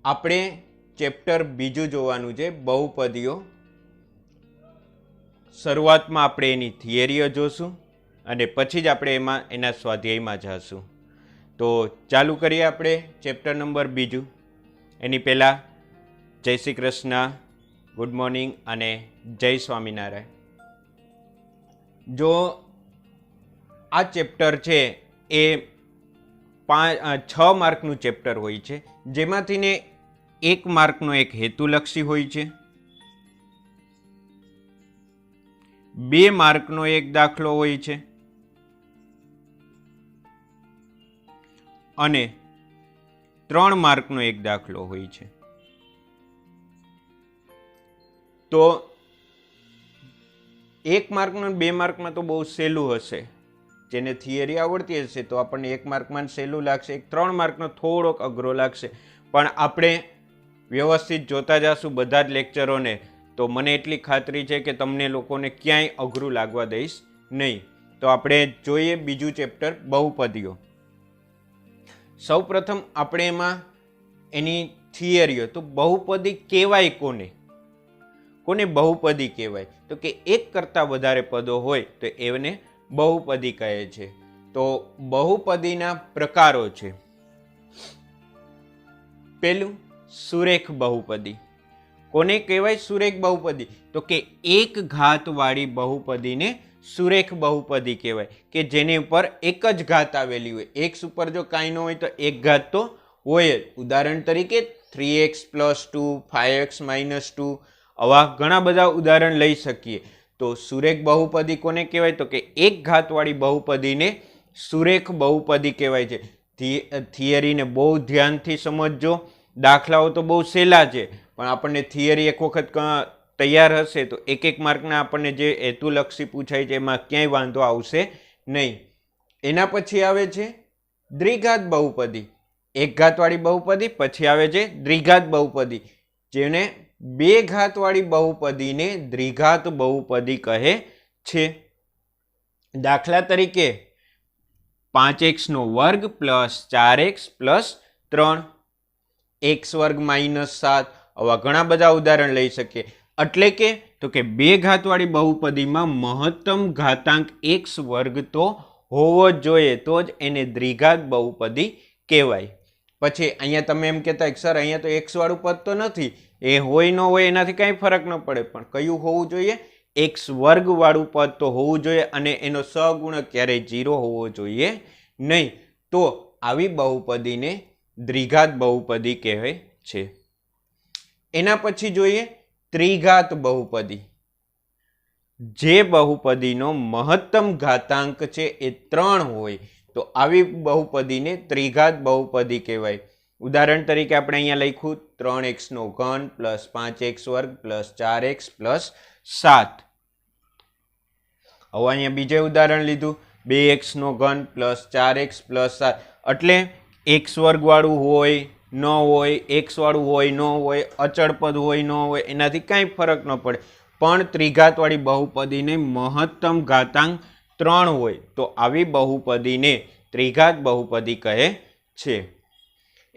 આપણે ચેપ્ટર બીજું જોવાનું છે, બહુપદીઓ. શરૂઆતમાં આપણે એની થિયરીઓ જોશું અને પછી જ આપણે એના સ્વાધ્યાયમાં જશું. તો ચાલુ કરીએ આપણે ચેપ્ટર નંબર બીજું. એની પહેલાં જય શ્રી કૃષ્ણ, ગુડ મોર્નિંગ અને જય સ્વામિનારાયણ. જો આ ચેપ્ટર છે એ 6 માર્કનું ચેપ્ટર હોય છે, જેમાંથી ને 1 માર્કનો એક હેતુલક્ષી હોય છે, 2 માર્કનો એક દાખલો હોય છે અને 3 માર્કનો એક દાખલો હોય છે. તો 1 માર્કનો 2 માર્કમાં તો બહુ સહેલું હશે. જેને થિયરી આવડતી હશે તો આપણને 1 માર્કમાં સહેલું લાગશે. 3 માર્કનો થોડોક અઘરો લાગશે. પણ આપણે વ્યવસ્થિત જોતા જશું બધા જ લેક્ચરોને, તો મને એટલી ખાતરી છે કે તમને લોકોને ક્યાંય અઘરું લાગવા દઈશ નહીં. તો આપણે જોઈએ બીજું ચેપ્ટર, બહુપદીઓ. સૌ પ્રથમ આપણે એમાં એની થિયરીઓ. તો બહુપદી કહેવાય કોને? કોને બહુપદી કહેવાય? તો કે એક કરતાં વધારે પદો હોય તો એને બહુપદી કહે છે. તો બહુપદીના પ્રકારો છે. પેલું સુરેખ બહુપદી. કોને કહેવાય સુરેખ બહુપદી? તો કે એક ઘાતવાળી બહુપદીને સુરેખ બહુપદી કહેવાય, કે જેની ઉપર એક જ ઘાત આવેલી હોય. એક્સ ઉપર જો કાંઈ ન હોય તો એક ઘાત તો હોય જ. ઉદાહરણ તરીકે 3x + 2, 5x - 2, આવા ઘણા બધા ઉદાહરણ લઈ શકીએ. તો સુરેખ બહુપદી કોને કહેવાય? તો કે એક ઘાતવાળી બહુપદીને સુરેખ બહુપદી કહેવાય છે. થિયરીને બહુ ધ્યાનથી સમજજો. દાખલાઓ તો બહુ સહેલા છે, પણ આપણને થિયરી એક વખત તૈયાર હશે તો એક માર્કના આપણને જે હેતુલક્ષી પૂછાય છે એમાં ક્યાંય વાંધો આવશે નહીં. એના પછી આવે છે દ્વિઘાત બહુપદી. એક ઘાતવાળી બહુપદી. પછી આવે છે દ્વિઘાત બહુપદી, જેને 2 ઘાતવાળી બહુપદીને દ્વિઘાત બહુપદી કહે છે. દાખલા તરીકે 5x² + 4x + 3, x² - 7, આવા ઘણા બધા ઉદાહરણ લઈ શકીએ. એટલે કે તો કે 2 ઘાતવાળી બહુપદીમાં મહત્તમ ઘાતાંક x² તો હોવો જ જોઈએ, તો જ એને દ્વિઘાત બહુપદી કહેવાય. પછી અહીંયા તમે એમ કહેતા કે સર અહીંયા તો x વાળું પદ તો નથી. એ હોય ન હોય એનાથી કાંઈ ફરક ન પડે, પણ કયું હોવું જોઈએ? x² વાળું પદ તો હોવું જોઈએ અને એનો સહગુણક ક્યારેય 0 હોવો જોઈએ નહીં. તો આવી બહુપદીને દ્વિઘાત બહુપદી કહેવાય છે. એના પછી જોઈએ ત્રિઘાત બહુપદી. જે બહુપદીનો મહત્તમ ઘાતાંક છે એ 3 હોય તો આવી બહુપદીને ત્રિઘાત બહુપદી કહેવાય. ઉદાહરણ તરીકે આપણે અહીંયા લખ્યું 3x³ + 5x² + 4x + 7. હવે અહીંયા બીજે ઉદાહરણ લીધું 2x³ + 4x + 7. એટલે x² વાળું હોય ન હોય, x વાળું હોય ન હોય, અચળ પદ હોય ન હોય, એનાથી કાંઈ ફરક ન પડે. પણ ત્રિઘાતવાળી બહુપદીને મહત્તમ ઘાતાંક 3 હોય તો આવી બહુપદીને ત્રિઘાત બહુપદી કહે છે.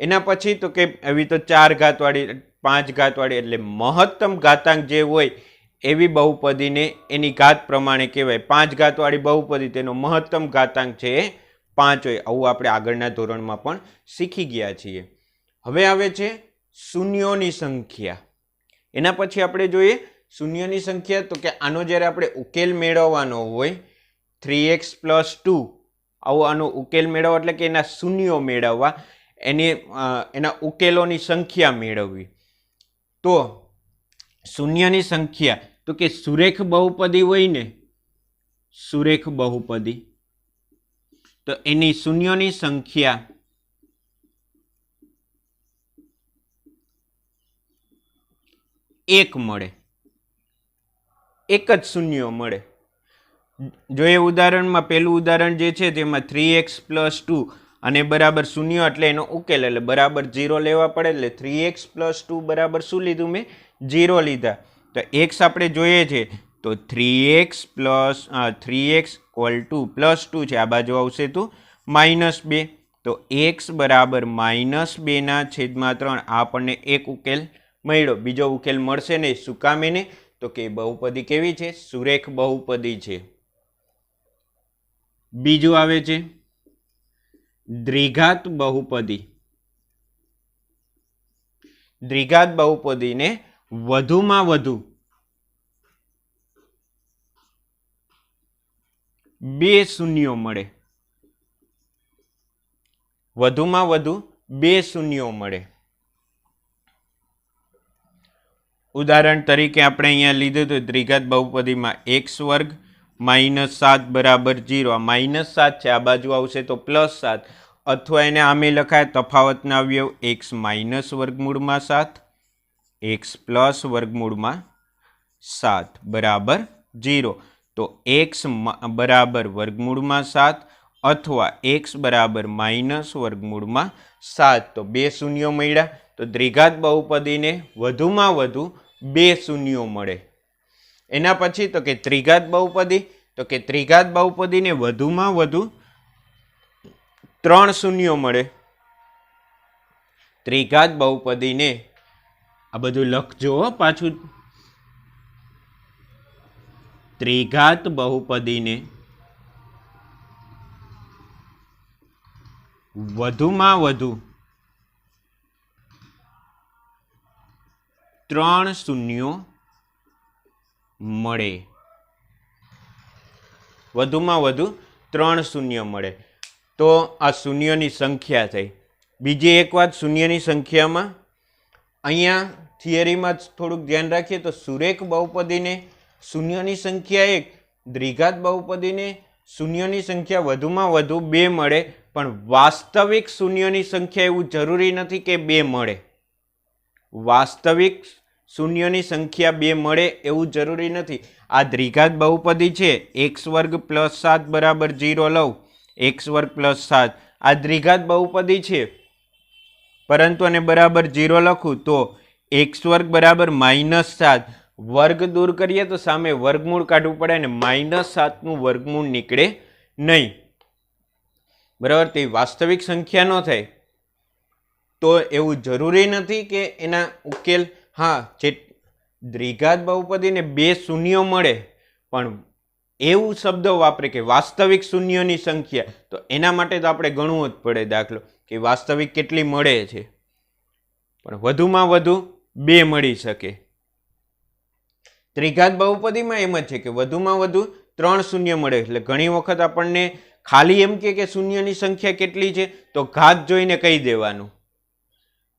એના પછી તો કે એવી તો 4 ઘાતવાળી, 5 ઘાતવાળી, એટલે મહત્તમ ઘાતાંક જે હોય એવી બહુપદીને એની ઘાત પ્રમાણે કહેવાય. 5 ઘાતવાળી બહુપદી, તેનો મહત્તમ ઘાતાંક છે એ 5 હોય. આવું આપણે આગળના ધોરણમાં પણ શીખી ગયા છીએ. હવે આવે છે શૂન્યોની સંખ્યા. એના પછી આપણે જોઈએ શૂન્યોની સંખ્યા. તો કે આનો જ્યારે આપણે ઉકેલ મેળવવાનો હોય 3x + 2, આવો આનો ઉકેલ મેળવવા એટલે કે એના શૂન્યો મેળવવા, એના ઉકેલોની સંખ્યા મેળવવી. તો શૂન્યની સંખ્યા તો કે સુરેખ બહુપદી હોય ને, સુરેખ બહુપદી, તો એની શૂન્યોની સંખ્યા 1 મળે. એક જ શૂન્યો મળે. જો એ ઉદાહરણમાં પેલું ઉદાહરણ જે છે તેમાં 3x + 2 અને બરાબર શૂન્ય, એટલે એનો ઉકેલ એટલે બરાબર 0 લેવા પડે. એટલે 3x + 2 બરાબર શું લીધું મેં? 0 લીધા. તો x આપણે જોઈએ છે તો 3x = 2 છે. આ બાજુ આવશે તો -2. તો x બરાબર -2/3 આપણને એક ઉકેલ મળ્યો. બીજો ઉકેલ મળશે નહીં. શું કામ એને? તો કે બહુપદી કેવી છે? સુરેખ બહુપદી છે. બીજું આવે છે દ્વિઘાત બહુપદી. દ્વિઘાત બહુપદીને વધુમાં વધુ બે શૂન્યો મળે. વધુમાં વધુ બે શૂન્યો મળે. ઉદાહરણ તરીકે આપણે અહીંયા લીધું હતું દ્વિઘાત બહુપદીમાં x² -7 બરાબર 0. આ -7 છે, આ બાજુ આવશે તો +7, અથવા એને આમે લખાય તફાવતના અવયવ x વર્ગમૂળમાં 7 x વર્ગમૂળમાં 7 બરાબર 0. તો x બરાબર વર્ગમૂળમાં 7 અથવા x બરાબર વર્ગમૂળમાં 7. તો બે શૂન્યો મળ્યા. તો દ્વિઘાત બહુપદીને વધુમાં વધુ બે શૂન્યો મળે. એના પછી તો કે ત્રિઘાત બહુપદી, તો કે ત્રિઘાત બહુપદીને વધુમાં વધુ 3 શૂન્યો મળે. ત્રિઘાત બહુપદીને આ બધું લખજો પાછું. ત્રિઘાત બહુપદીને વધુમાં વધુ 3 શૂન્યો મળે. વધુમાં વધુ 3 શૂન્ય મળે. તો આ શૂન્યની સંખ્યા થઈ. બીજી એક વાત શૂન્યની સંખ્યામાં, અહીંયા થિયરીમાં થોડુંક ધ્યાન રાખીએ તો સુરેખ બહુપદીને શૂન્યની સંખ્યા 1, દ્વિઘાત બહુપદીને શૂન્યની સંખ્યા વધુમાં વધુ 2 મળે. પણ વાસ્તવિક શૂન્યની સંખ્યા એવું જરૂરી નથી કે 2 મળે. વાસ્તવિક શૂન્યની સંખ્યા 2 મળે એવું જરૂરી નથી. આ દ્વિઘાત બહુપદી છે, x² + 7 બરાબર 0 લઉં, x² + 7 આ દ્વિઘાત બહુપદી છે, પરંતુ આને બરાબર 0 લખું તો x² બરાબર -7, વર્ગ દૂર કરીએ તો સામે વર્ગમૂળ કાઢવું પડે ને -7 નું વર્ગમૂળ નીકળે નહીં. બરાબર, તે વાસ્તવિક સંખ્યા ન થાય. તો એવું જરૂરી નથી કે એના ઉકેલ, હા, જે દ્વિઘાત બહુપદીને બે શૂન્યો મળે, પણ એવું શબ્દ વાપરે કે વાસ્તવિક શૂન્યોની સંખ્યા, તો એના માટે તો આપણે ગણવું જ પડે દાખલો કે વાસ્તવિક કેટલી મળે છે. પણ વધુમાં વધુ 2 મળી શકે. ત્રિઘાત બહુપદીમાં એમ જ છે કે વધુમાં વધુ 3 શૂન્ય મળે. એટલે ઘણી વખત આપણને ખાલી એમ કે શૂન્યની સંખ્યા કેટલી છે, તો ઘાત જોઈને કહી દેવાનું.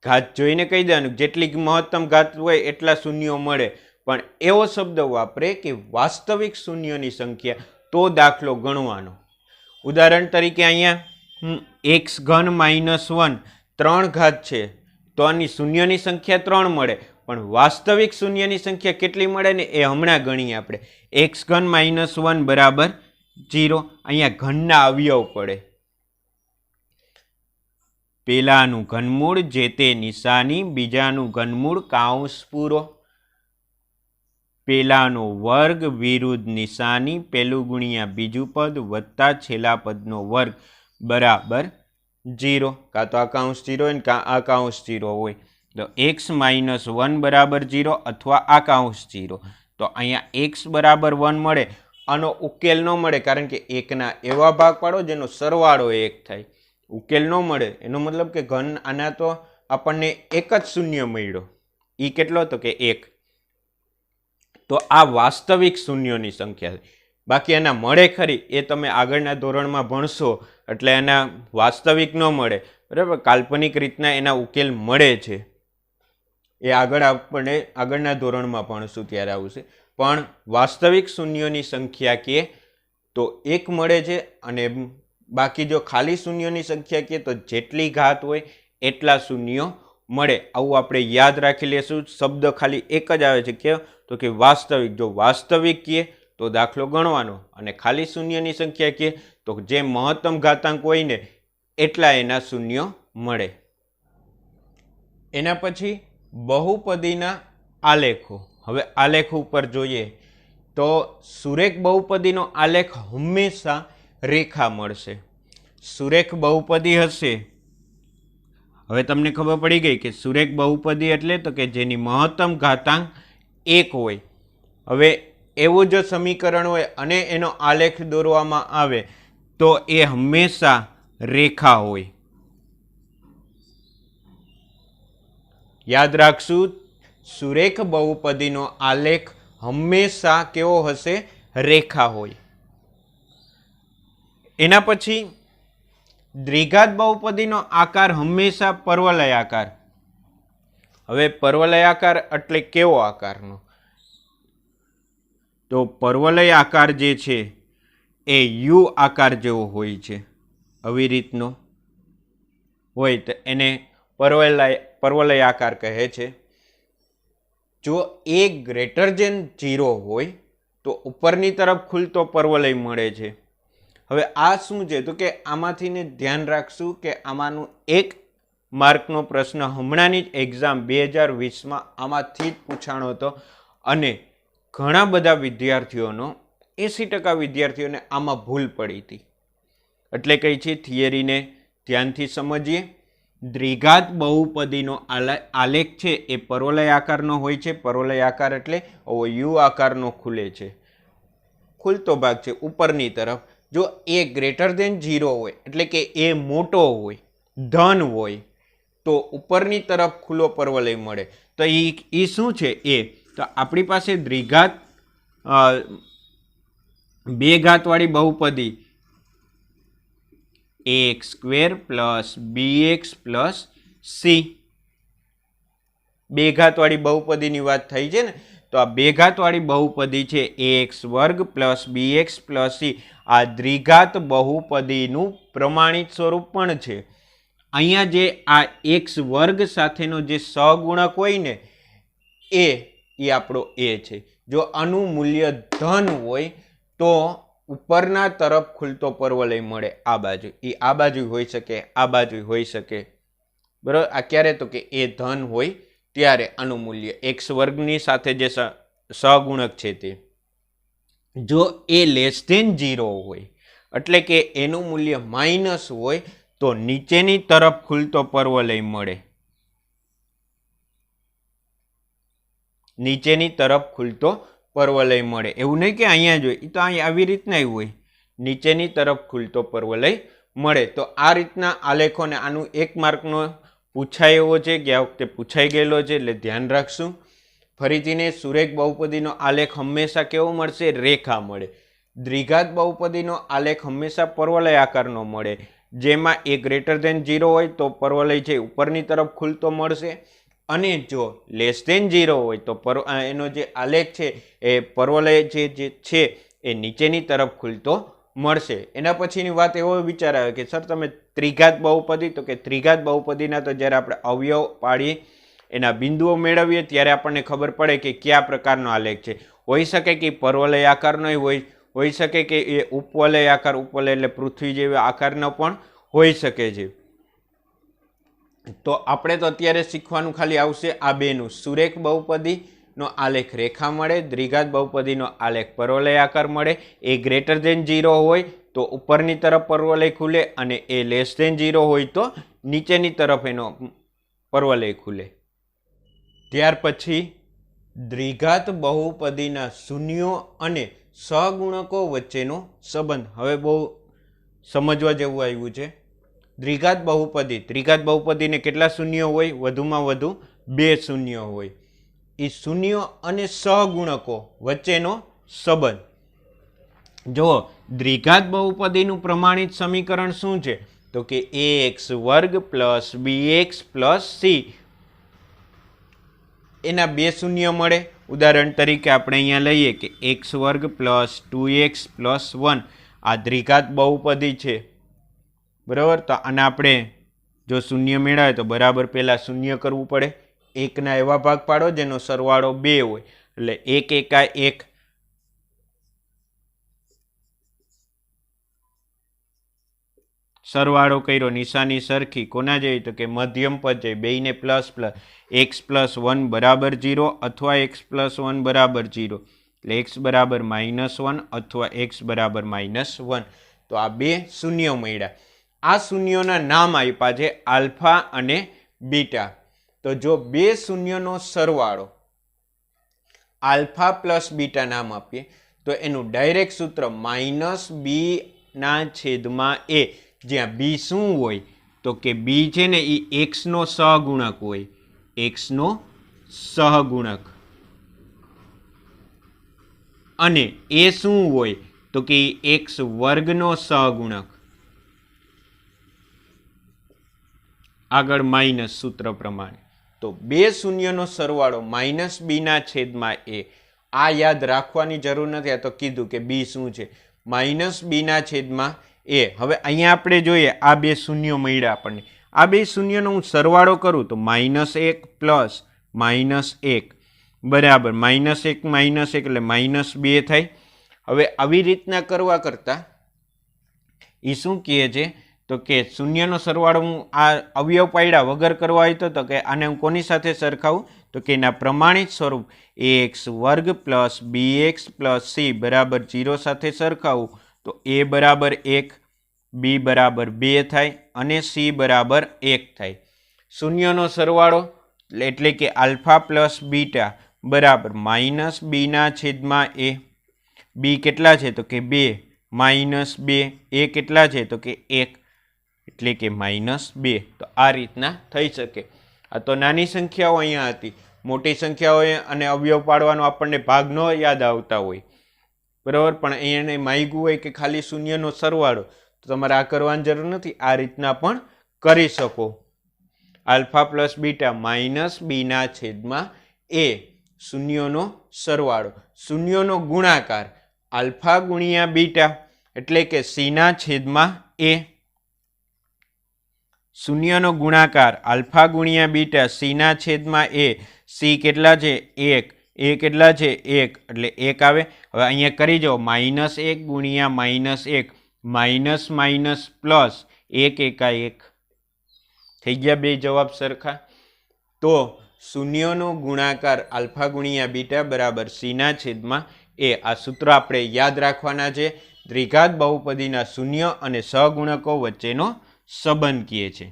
ઘાત જોઈને કહી દેવાનું, જેટલી મહત્તમ ઘાત હોય એટલા શૂન્યો મળે. પણ એવો શબ્દ વાપરે કે વાસ્તવિક શૂન્યોની સંખ્યા, તો દાખલો ગણવાનો. ઉદાહરણ તરીકે અહીંયા x³ -1 3 ઘાત છે, તો આની શૂન્યની સંખ્યા 3 મળે. પણ વાસ્તવિક શૂન્યની સંખ્યા કેટલી મળે ને એ હમણાં ગણીએ આપણે. x³ -1 બરાબર 0. અહીંયા ઘનના અવયવ પડે. પેલાનું ઘનમૂળ જે તે નિશાની, બીજાનું ઘનમૂળ કાઉંસ પૂરો, પેલાનો વર્ગ વિરુદ્ધ નિશાની, પેલું ગુણ્યા બીજું પદ વત્તા છેલ્લા પદનો વર્ગ બરાબર 0. કાં તો આ કાઉંસ 0 હોય ને કાં આ કાઉંસ 0 હોય. તો x -1 બરાબર 0 અથવા આ કાઉંસ 0. તો અહીંયા x બરાબર 1 મળે. આનો ઉકેલ ન મળે, કારણ કે એકના એવા ભાગ પાડો જેનો સરવાળો 1 થાય. ઉકેલ ન મળે એનો મતલબ કે ઘન, આના તો આપણને એક જ શૂન્ય મળ્યો. એ કેટલો? તો કે 1. તો આ વાસ્તવિક શૂન્યોની સંખ્યા. બાકી એના મળે ખરી એ તમે આગળના ધોરણમાં ભણશો, એટલે એના વાસ્તવિક ન મળે. બરાબર, કાલ્પનિક રીતના એના ઉકેલ મળે છે. એ આગળ આપણે આગળના ધોરણમાં ભણશું ત્યારે આવશે. પણ વાસ્તવિક શૂન્યોની સંખ્યા કે તો 1 મળે છે, અને બાકી જો ખાલી શૂન્યોની સંખ્યા કે તો જેટલી ઘાત હોય એટલા શૂન્યો મળે. આવું આપણે યાદ રાખી લેશું. શબ્દ ખાલી એક જ આવે છે કે તો કે વાસ્તવિક. જો વાસ્તવિક કહે તો દાખલો ગણવાનો, અને ખાલી શૂન્યની સંખ્યા કહે તો જે મહત્તમ ઘાતાંક હોય ને એટલા એના શૂન્યો મળે. એના પછી બહુપદીના આલેખો. હવે આલેખ ઉપર જોઈએ તો સુરેખ બહુપદીનો આલેખ હંમેશા રેખા મળશે. સુરેખ બહુપદી હશે, હવે તમને ખબર પડી ગઈ કે સુરેખ બહુપદી એટલે તો કે જેની મહત્તમ ઘાતાંક 1 હોય. હવે એવું જો સમીકરણ હોય અને એનો આલેખ દોરવામાં આવે તો એ હંમેશા રેખા હોય. યાદ રાખશું, સુરેખ બહુપદીનો આલેખ હંમેશા કેવો હશે? રેખા હોય. એના પછી દ્વિઘાત બહુપદીનો આકાર હંમેશા પર્વલયાકાર. હવે પર્વલયાકાર એટલે કેવો આકારનો? તો પર્વલય આકાર જે છે એ યુ આકાર જેવો હોય છે, આવી રીતનો હોય તો એને પર્વલય આકાર કહે છે. જો એ ગ્રેટર ધેન 0 હોય તો ઉપરની તરફ ખુલતો પર્વલય મળે છે. હવે આ શું છે? તો કે આમાંથી ને ધ્યાન રાખશું કે આમાંનું 1 માર્કનો પ્રશ્ન હમણાંની જ એક્ઝામ 2020માં આમાંથી જ પૂછાણો હતો અને ઘણા બધા વિદ્યાર્થીઓનો 80% વિદ્યાર્થીઓને આમાં ભૂલ પડી હતી. એટલે કઈ છે, થિયરીને ધ્યાનથી સમજીએ. દ્વિઘાત બહુપદીનો આલેખ છે એ પર્વલય આકારનો હોય છે. પર્વલય આકાર એટલે યુ આકારનો ખુલે છે, ખુલતો ભાગ છે ઉપરની તરફ. જો એ ગ્રેટર ધેન 0 હોય એટલે કે એ મોટો હોય, ધન હોય, તો ઉપરની તરફ ખુલ્લો પર્વલય મળે. તો એ શું છે? એ તો આપણી પાસે દ્વિઘાત 2 ઘાતવાળી બહુપદી ax² + bx + c 2 ઘાતવાળી બહુપદીની વાત થઈ છે ને, તો આ 2 ઘાતવાળી બહુપદી છે ax² + bx + c. આ દ્વિઘાત બહુપદીનું પ્રમાણિત સ્વરૂપ પણ છે. અહીંયા જે આ x² સાથેનો જે સહગુણક હોય ને એ આપણો a છે. જો આનું મૂલ્ય ધન હોય તો ઉપરના તરફ ખુલતો પર્વલય મળે આ બાજુ. એ આ બાજુ હોઈ શકે, આ બાજુ હોઈ શકે, બરાબર. આ ક્યારે? તો કે એ ધન હોય ત્યારે આનું મૂલ્ય x² સાથે જે સહગુણક છે તે. જો એ લેસ ધેન 0 હોય એટલે કે એનું મૂલ્ય માઇનસ હોય તો નીચેની તરફ ખુલતો પર્વલય મળે. નીચેની તરફ ખુલતો પર્વલય મળે. એવું નહીં કે અહીંયા જોઈએ, એ તો અહીંયા આવી રીતના હોય, નીચેની તરફ ખુલતો પર્વલય મળે. તો આ રીતના આલેખોને આનું 1 માર્કનો પૂછાય એવો છે, ગયા વખતે પૂછાઈ ગયેલો છે, એટલે ધ્યાન રાખશું. ફરીથીને સુરેખ બહુપદીનો આલેખ હંમેશા કેવો મળશે? રેખા મળે. દ્વિઘાત બહુપદીનો આલેખ હંમેશા પર્વલય આકારનો મળે, જેમાં એ ગ્રેટર ધેન 0 હોય તો પર્વલય છે ઉપરની તરફ ખુલતો મળશે, અને જો લેસ ધેન 0 હોય તો એનો જે આલેખ છે એ પર્વલય જે છે એ નીચેની તરફ ખુલતો મળશે. એના પછીની વાત એવો વિચાર આવે કે સર તમે ત્રિઘાત બહુપદી, તો કે ત્રિઘાત બહુપદીના તો જ્યારે આપણે અવયવ પાડીએ, એના બિંદુઓ મેળવીએ ત્યારે આપણને ખબર પડે કે કયા પ્રકારનો આલેખ છે. હોઈ શકે કે પર્વલય આકારનો હોઈ શકે કે એ ઉપવલય આકાર, ઉપવલય એટલે પૃથ્વી જેવા આકારનો પણ હોઈ શકે છે. તો આપણે તો અત્યારે શીખવાનું ખાલી આવશે આ બેનું. સુરેખ બહુપદીનો આલેખ રેખા મળે, દ્વિઘાત બહુપદીનો આલેખ પર્વલય આકાર મળે. એ ગ્રેટર ધેન 0 હોય તો ઉપરની તરફ પર્વલય ખુલે, અને એ લેસ ધેન 0 હોય તો નીચેની તરફ એનો પર્વલય ખુલે. ત્યાર પછી દ્વિઘાત બહુપદીના શૂન્યો અને સહગુણકો વચ્ચેનો સંબંધ. હવે બહુ સમજવા જેવું આવ્યું છે. ત્રિઘાત બહુપદીને કેટલા શૂન્યો હોય? વધુમાં વધુ 2 શૂન્યો હોય. એ શૂન્યો અને સહગુણકો વચ્ચેનો સંબંધ. જો દ્વિઘાત બહુપદીનું પ્રમાણિત સમીકરણ શું છે? તો કે ax² + bx + c. એના 2 શૂન્ય મળે. ઉદાહરણ તરીકે આપણે અહીંયા લઈએ કે x² + 2x + 1 આ દ્વિઘાત બહુપદી છે, બરાબર. તો આને આપણે જો શૂન્ય મેળવે તો બરાબર પહેલા શૂન્ય કરવું પડે. 1ના એવા ભાગ પાડો જેનો સરવાળો 2 હોય, એટલે 1 એકા 1. સરવાળો કર્યો, નિશાની સરખી, કોના જેવી? તો કે મધ્યમ પદ જેવી, બેયને પ્લસ પ્લસ. x + 1 = 0 અથવા x + 1 = 0, એટલે x = -1 અથવા x = -1. તો આ 2 શૂન્ય મળ્યા. આ શૂન્યોના નામ આપ્યા છે આલ્ફા અને બીટા. તો જો બે શૂન્યનો સરવાળો આલ્ફા પ્લસ બીટા નામ આપીએ તો એનું ડાયરેક્ટ સૂત્ર -b/a, જ્યાં b શું હોય તો કે b છે ને એ x નો સહગુણક હોય, x નો સહગુણક, અને એ શું હોય તો કે x વર્ગનો સહગુણક. આગળ માઇનસ સૂત્ર પ્રમાણે. તો બે શૂન્યનો સરવાળો -b/a. આ યાદ રાખવાની જરૂર નથી, આ તો કીધું કે b શું છે, -b/a. હવે અહીંયા આપણે જોઈએ આ બે શૂન્યો મળ્યા આપણને. આ બે શૂન્યનો હું સરવાળો કરું તો -1 પ્લસ -1 બરાબર -1 એટલે -2 થાય. હવે આવી રીતના કરવા કરતા એ શું કહે છે તો કે શૂન્યનો સરવાળો હું આ અવયવ પાડ્યા વગર કરવા આવ્યો તો કે આને હું કોની સાથે સરખાવું તો કે એના પ્રમાણિત સ્વરૂપ ax² plus bx plus c બરાબર 0 સાથે સરખાવું તો a બરાબર 1, b બરાબર 2 થાય અને c બરાબર 1 થાય. શૂન્યનો સરવાળો એટલે કે આલ્ફા પ્લસ બીટા બરાબર -b/a. b કેટલા છે તો કે 2 -2, a કેટલા છે તો કે 1 એટલે કે -2. તો આ રીતના થઈ શકે. આ તો નાની સંખ્યાઓ અહીંયા હતી. મોટી સંખ્યાઓ અને અવયવ પાડવાનો આપણને ભાગ ન યાદ આવતા હોય બરાબર, પણ અહીંયા માગ્યું હોય કે ખાલી શૂન્યનો સરવાળો, તો તમારે આ કરવાની જરૂર નથી, આ રીતના પણ કરી શકો. આલ્ફા પ્લસ બીટા -b/a શૂન્યોનો સરવાળો, શૂન્યોનો ગુણાકાર આલ્ફા ગુણ્યા બીટા એટલે કે c/a. શૂન્યનો ગુણાકાર આલ્ફા ગુણ્યા બીટા c/a. c કેટલા છે 1, a કેટલા છે 1 એટલે 1 આવે. હવે અહીંયા કરી જાઓ -1 ગુણ્યા -1 માઇનસ માઇનસ પ્લસ 1 × 1 થઈ ગયા બે જવાબ સરખા. તો શૂન્યનો ગુણાકાર આલ્ફા ગુણ્યા બીટા બરાબર c/a. આ સૂત્ર આપણે યાદ રાખવાના છે. દ્વિઘાત બહુપદીના શૂન્ય અને સહગુણકો વચ્ચેનો સંબંધ કહે છે.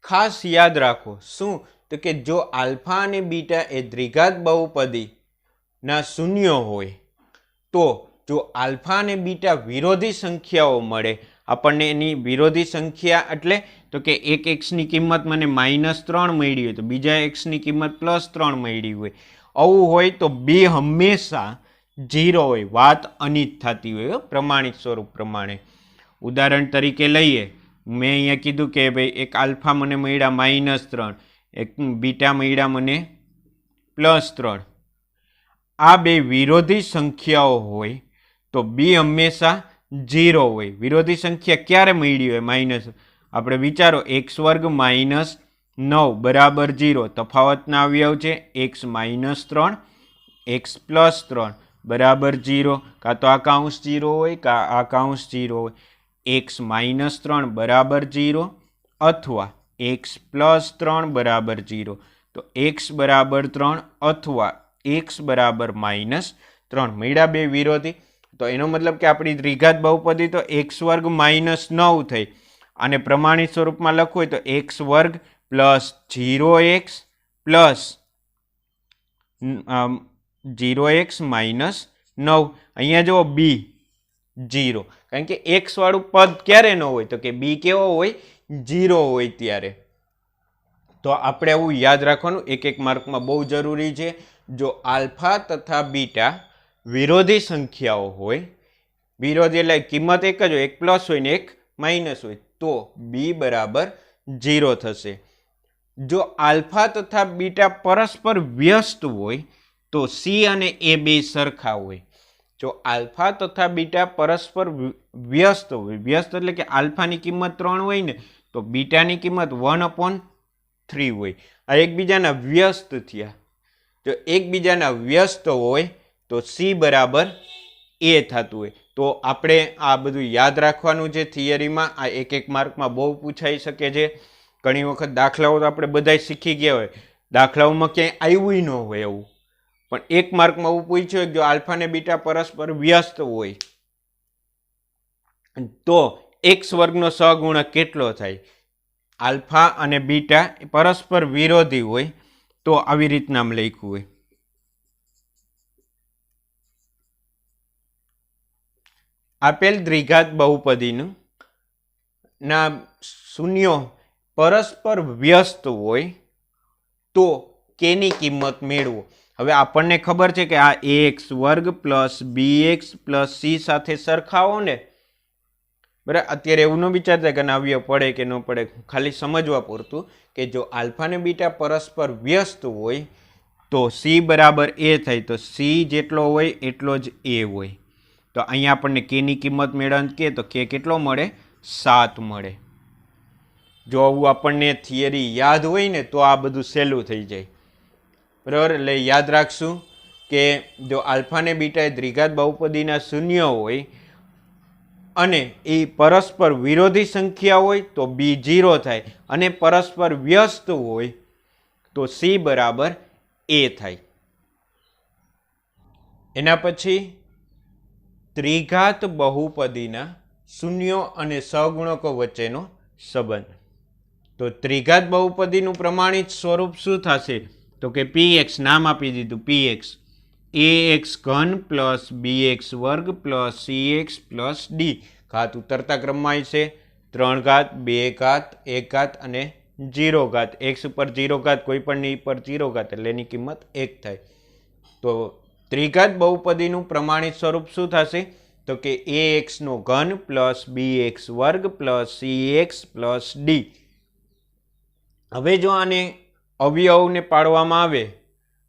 ખાસ યાદ રાખો શું તો કે જો આલ્ફા અને બીટા એ દ્વિઘાત બહુપદી ના શૂન્ય હોય તો જો આલ્ફા અને બીટા વિરોધી સંખ્યાઓ મળે આપણને, એની વિરોધી સંખ્યા એટલે તો કે એક એક્સની કિંમત મને -3 મળી હોય તો બીજા એક્સની કિંમત +3 મળી હોય, આવું હોય તો બે હંમેશા 0 હોય, વાત અનિત થતી હોય પ્રમાણિત સ્વરૂપ પ્રમાણે. ઉદાહરણ તરીકે લઈએ, મેં અહીંયા કીધું કે ભાઈ એક આલ્ફા મને મળ્યા -3, એક બીટા મળ્યા મને +3. આ બે વિરોધી સંખ્યાઓ હોય તો બી હંમેશા 0 હોય. વિરોધી સંખ્યા ક્યારે મળી હોય માઇનસ, આપણે વિચારો x² - 9 બરાબર 0. તફાવતના અવયવ છે x - 3 x + 3 બરાબર 0. કાં તો આ કાઉન્સ 0 હોય કાં આ કાઉન્સ 0 હોય. x - 3 બરાબર 0 અથવા x + 3 બરાબર 0. તો x બરાબર 3 અથવા x બરાબર -3 મળ્યા બે વિરોધી. તો એનો મતલબ કે આપણી દ્વિઘાત બહુપદી તો x² - 9 થઈ, અને પ્રમાણિત સ્વરૂપમાં લખવું હોય તો x² + 0x પ્લસ 0x - 9. અહીંયા જુઓ b 0, કારણ કે x વાળું પદ ક્યારે ન હોય તો કે b કેવો હોય 0 હોય ત્યારે. તો આપણે આવું યાદ રાખવાનું, એક એક માર્કમાં બહુ જરૂરી છે. જો આલ્ફા તથા બીટા વિરોધી સંખ્યાઓ હોય, વિરોધી એટલે કિંમત એક જ હોય, એક પ્લસ હોય ને એક માઇનસ હોય, તો b બરાબર 0 થશે. જો આલ્ફા તથા બીટા પરસ્પર વ્યસ્ત હોય તો c અને a બે સરખા હોય. જો આલ્ફા તથા બીટા પરસ્પર વ્યસ્ત હોય, વ્યસ્ત એટલે કે આલ્ફાની કિંમત 3 હોય ને તો બીટાની કિંમત 1/3 હોય. આ એકબીજાના વ્યસ્ત થયા. જો એકબીજાના વ્યસ્ત હોય તો c બરાબર a થતું હોય. તો આપણે આ બધું યાદ રાખવાનું છે થિયરીમાં. આ એક એક માર્કમાં બહુ પૂછાઈ શકે છે. ઘણી વખત દાખલાઓ તો આપણે બધા શીખી ગયા હોય, દાખલાઓમાં ક્યાંય આવ્યું ન હોય એવું, પણ એક માર્કમાં એવું પૂછ્યું જો આલ્ફા ને બીટા પરસ્પર વ્યસ્ત હોય તો એક્સ વર્ગનો સહગુણક કેટલો થાય? આલ્ફા અને બીટા પરસ્પર વિરોધી હોય તો આવી રીતના આમ લખ્યું હોય. આપેલ દ્વિઘાત બહુપદીનું ના શૂન્યો પરસ્પર વ્યસ્ત હોય તો કેની કિંમત મેળવો. હવે આપણને ખબર છે કે આ ax વર્ગ પ્લસ bx પ્લસ c સાથે સરખાવો ને, બરાબર. અત્યારે એવું ન વિચારતા કે અવયવ પડે કે ન પડે, ખાલી સમજવા પૂરતું કે જો આલ્ફા ને બીટા પરસ્પર વ્યસ્ત હોય તો c બરાબર a થાય, તો c જેટલો હોય એટલો જ a હોય. તો અહીંયા આપણને કેની કિંમત મેળવવાની કે તો કે કેટલો મળે? 7 મળે. જો આવું આપણને થિયરી યાદ હોય ને તો આ બધું સહેલું થઈ જાય, બરાબર. એટલે યાદ રાખશું કે જો આલ્ફા ને બીટા એ દ્વિઘાત બહુપદીના શૂન્ય હોય અને એ પરસ્પર વિરોધી સંખ્યા હોય તો b 0 થાય, અને પરસ્પર વ્યસ્ત હોય તો c બરાબર a થાય. એના પછી દ્વિઘાત બહુપદીના શૂન્યો અને સહગુણકો વચ્ચેનો સંબંધ. તો ત્રિઘાત બહુપદીનું પ્રમાણિત સ્વરૂપ શું થશે? તો કે px, નામ આપી દીધું px, ax ઘન પ્લસ bx વર્ગ પ્લસ cx પ્લસ d. ઘાત ઉતરતા ક્રમમાં છે 3 ઘાત, 2 ઘાત, 1 ઘાત અને 0 ઘાત. x ઉપર 0 ઘાત, કોઈ પણ પર 0 ઘાત એટલે એની કિંમત 1 થાય. તો ત્રિઘાત બહુપદીનું પ્રમાણિત સ્વરૂપ શું થશે? તો કે ax નો ઘન પ્લસ bx વર્ગ પ્લસ cx પ્લસ d. હવે જો આને અવયવને પાડવામાં આવે,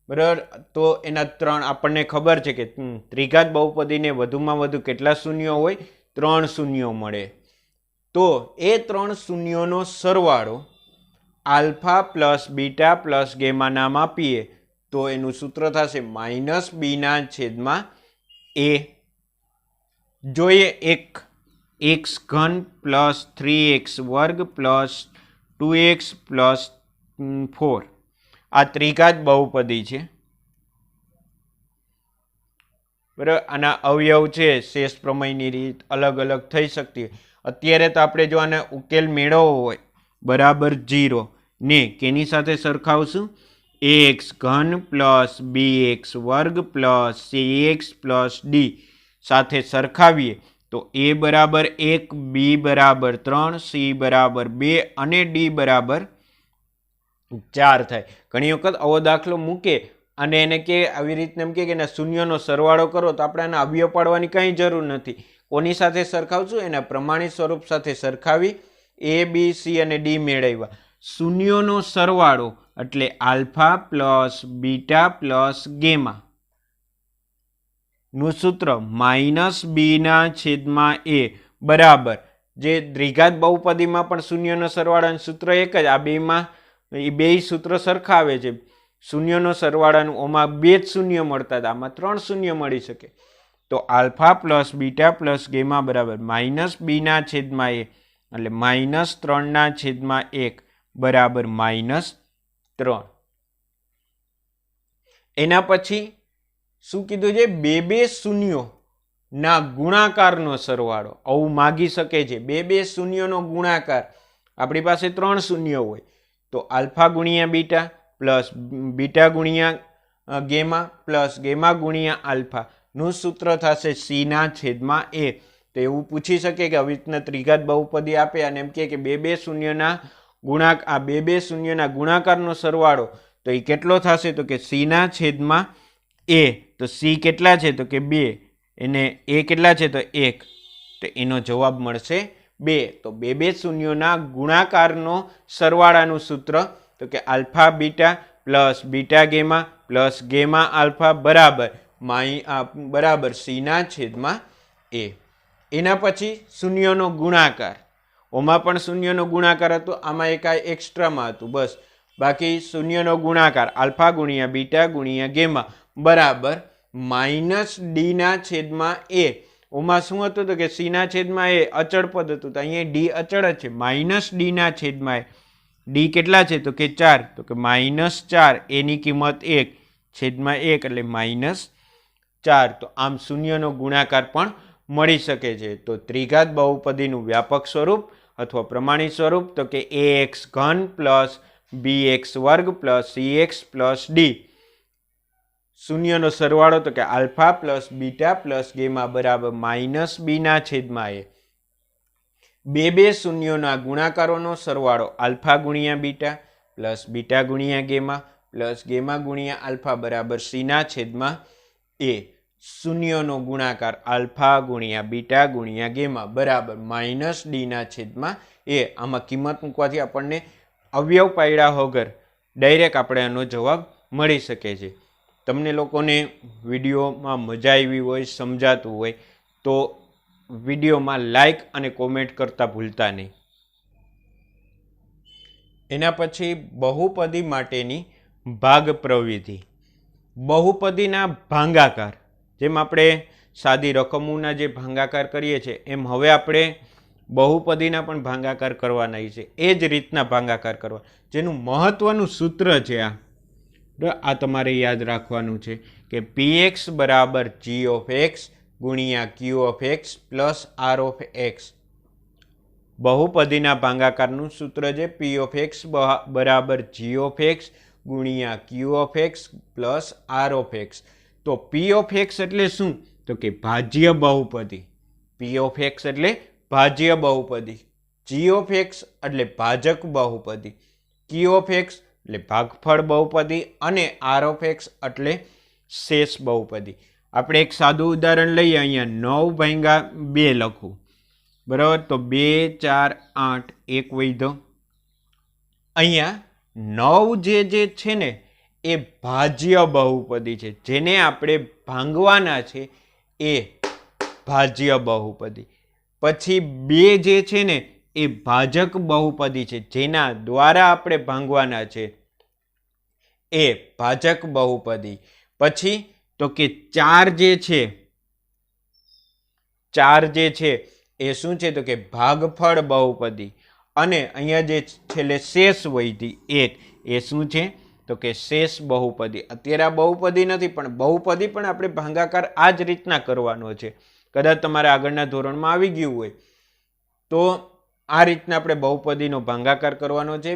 બરાબર, તો એના 3 આપણને ખબર છે કે ત્રિઘાત બહુપદીને વધુમાં વધુ કેટલા શૂન્યો હોય? 3 શૂન્યો મળે. તો એ 3 શૂન્યોનો સરવાળો alpha plus beta plus gamma નામ આપીએ તો એનું સૂત્ર થશે માઇનસ બીના છેદમાં a. જોઈએ એક એક્સ ઘન પ્લસ 3x વર્ગ પ્લસ 2x પ્લસ 4 આ ત્રિઘાત બહુપદી છે, બરાબર. આના અવયવ છે શેષ પ્રમેયની રીત અલગ અલગ થઈ શકતી. અત્યારે તો આપણે જો આને ઉકેલ મેળવવો હોય બરાબર 0 ને કેની સાથે સરખાવશું? ax ઘન પ્લસ bx વર્ગ પ્લસ cx પ્લસ d સાથે સરખાવીએ તો a બરાબર 1, b બરાબર 3, c બરાબર 2 અને d બરાબર 4 થાય. ઘણી વખત આવો દાખલો મૂકે અને એને કે આવી રીતને એમ કે શૂન્યનો સરવાળો કરો, તો આપણે આને અવયવ પાડવાની કંઈ જરૂર નથી. કોની સાથે સરખાવશું? એના પ્રમાણિત સ્વરૂપ સાથે સરખાવી a, b, c અને d મેળવ્યા. શૂન્યોનો સરવાળો એટલે alpha plus beta plus gamma નું સૂત્ર માઇનસ બી ના છેદમાં a બરાબર, જે દ્વિઘાત બહુપદીમાં પણ શૂન્યનો સરવાળાનું સૂત્ર એક જ, આ બેમાં એ બે સૂત્ર સરખા આવે છે. શૂન્યનો સરવાળાનું ઓમાં 2 જ શૂન્ય મળતા હતા, આમાં 3 શૂન્ય મળી શકે. તો alpha plus beta plus gamma બરાબર માઇનસ બી ના છેદમાં a એટલે માઇનસ 3 ના છેદમાં 1 બરાબર માઇનસ 3. એના પછી શું કીધું છે? બે શૂન્યો ના ગુણાકારનો સરવાળો આવું માગી શકે છે. બે શૂન્યોનો ગુણાકાર, આપણી પાસે 3 શૂન્ય હોય તો આલ્ફા ગુણ્યા બીટા પ્લસ બીટા ગુણ્યા ગેમા પ્લસ ગેમા ગુણ્યા આલ્ફા નું સૂત્ર થશે c ના છેદમાં a. તો એવું પૂછી શકે કે આવી રીતના ત્રિઘાત બહુપદી આપે અને એમ કે બે શૂન્યના ગુણાકાર, આ બે શૂન્યના ગુણાકારનો સરવાળો તો એ કેટલો થશે? તો કે c ના છેદમાં a. તો c કેટલા છે? તો કે 2, એને a કેટલા છે? તો 1. તો એનો જવાબ મળશે 2. તો બે શૂન્યોના ગુણાકારનો સરવાળાનું સૂત્ર તો કે alpha beta plus beta gamma plus gamma alpha બરાબર c ના છેદમાં a. એના પછી શૂન્યનો ગુણાકાર, ઓમાં પણ શૂન્યનો ગુણાકાર હતો, આમાં એક આ એક્સ્ટ્રામાં હતું બસ. બાકી શૂન્યનો ગુણાકાર આલ્ફા ગુણ્યા બીટા ગુણ્યા ગેમા બરાબર માઇનસ ડી ના છેદમાં a. ઓમાં શું હતું? તો કે c ના છેદમાં a અચળ પદ હતું, તો અહીંયા d અચળ જ છે. માઇનસ ડી ના છેદમાં a, d કેટલા છે? તો કે 4, તો કે માઇનસ 4, એની કિંમત 1 છેદમાં 1 એટલે માઇનસ 4. તો આમ શૂન્યનો ગુણાકાર પણ મળી શકે છે. તો ત્રિઘાત બહુપદીનું વ્યાપક સ્વરૂપ અથવા પ્રમાણિત સ્વરૂપ તો કે ax ઘન પ્લસ bx વર્ગ પ્લસ cx પ્લસ d. શૂન્યનો સરવાળો તો કે alpha plus beta plus gamma બરાબર માઇનસ બીના છેદમાં એ. બે શૂન્યોના ગુણાકારોનો સરવાળો આલ્ફા ગુણ્યા બીટા પ્લસ બીટા ગુણ્યા ગેમા ગુણ્યા આલ્ફા બરાબર સીના છેદમાં એ. શૂન્યનો ગુણાકાર આલ્ફા ગુણ્યા બીટા ગુણ્યા ગેમા બરાબર માઇનસ ડીના છેદમાં એ. આમાં કિંમત મૂકવાથી આપણને અવયવ પાડ્યા વગર ડાયરેક્ટ આપણે આનો જવાબ મળી શકે છે. તમને લોકોને વિડીયોમાં મજા આવી હોય, સમજાતું હોય તો વિડીયોમાં લાઈક અને કોમેન્ટ કરતા ભૂલતા નહીં. એના પછી બહુપદી માટેની ભાગ પ્રવિધિ. બહુપદીના ભાંગાકાર, જેમ આપણે સાદી રકમોના જે ભાંગાકાર કરીએ છીએ એમ હવે આપણે બહુપદીના પણ ભાંગાકાર કરવાના છે. એ જ રીતના ભાંગાકાર કરવા, જેનું મહત્વનું સૂત્ર છે આ તમારે યાદ રાખવાનું છે કે px બરાબર g ઓફ x ગુણ્યા q of x plus r of x. બહુપદીના ભાંગાકારનું સૂત્ર છે p ઓફ x બરાબર g ઓફ x ગુણ્યા q of x plus r of x. તો p ઓફ x એટલે શું? તો કે ભાજ્ય બહુપદી. p ઓફ x એટલે ભાજ્ય બહુપદી, g ઓફ x એટલે ભાજક બહુપદી, q ઓફ x એટલે ભાગફળ બહુપદી અને r ઓફ x એટલે શેષ બહુપદી. આપણે એક સાદું ઉદાહરણ લઈએ. અહીંયા 9 ભાગ્યા 2 લખું, બરાબર? તો 2 4 8 એક વૈધો. અહીંયા 9 જે છે ને એ ભાજ્ય બહુપદી છે, જેને આપણે ભાંગવાના છે એ ભાજ્ય બહુપદી. પછી 2 જે છે ને એ ભાજક બહુપદી છે, જેના દ્વારા આપણે ભાંગવાના છે એ ભાજક બહુપદી. પછી તો કે 4 જે છે એ શું છે? તો કે ભાગફળ બહુપદી. અને અહીંયા જે છેલ્લે શેષ વૈધી 1 એ શું છે? તો કે શેષ બહુપદી. અત્યારે આ બહુપદી નથી, પણ બહુપદી પણ આપણે ભાંગાકાર આ જ રીતના કરવાનો છે. કદાચ તમારે આગળના ધોરણમાં આવી ગયું હોય તો આ રીતના આપણે બહુપદીનો ભાંગાકાર કરવાનો છે.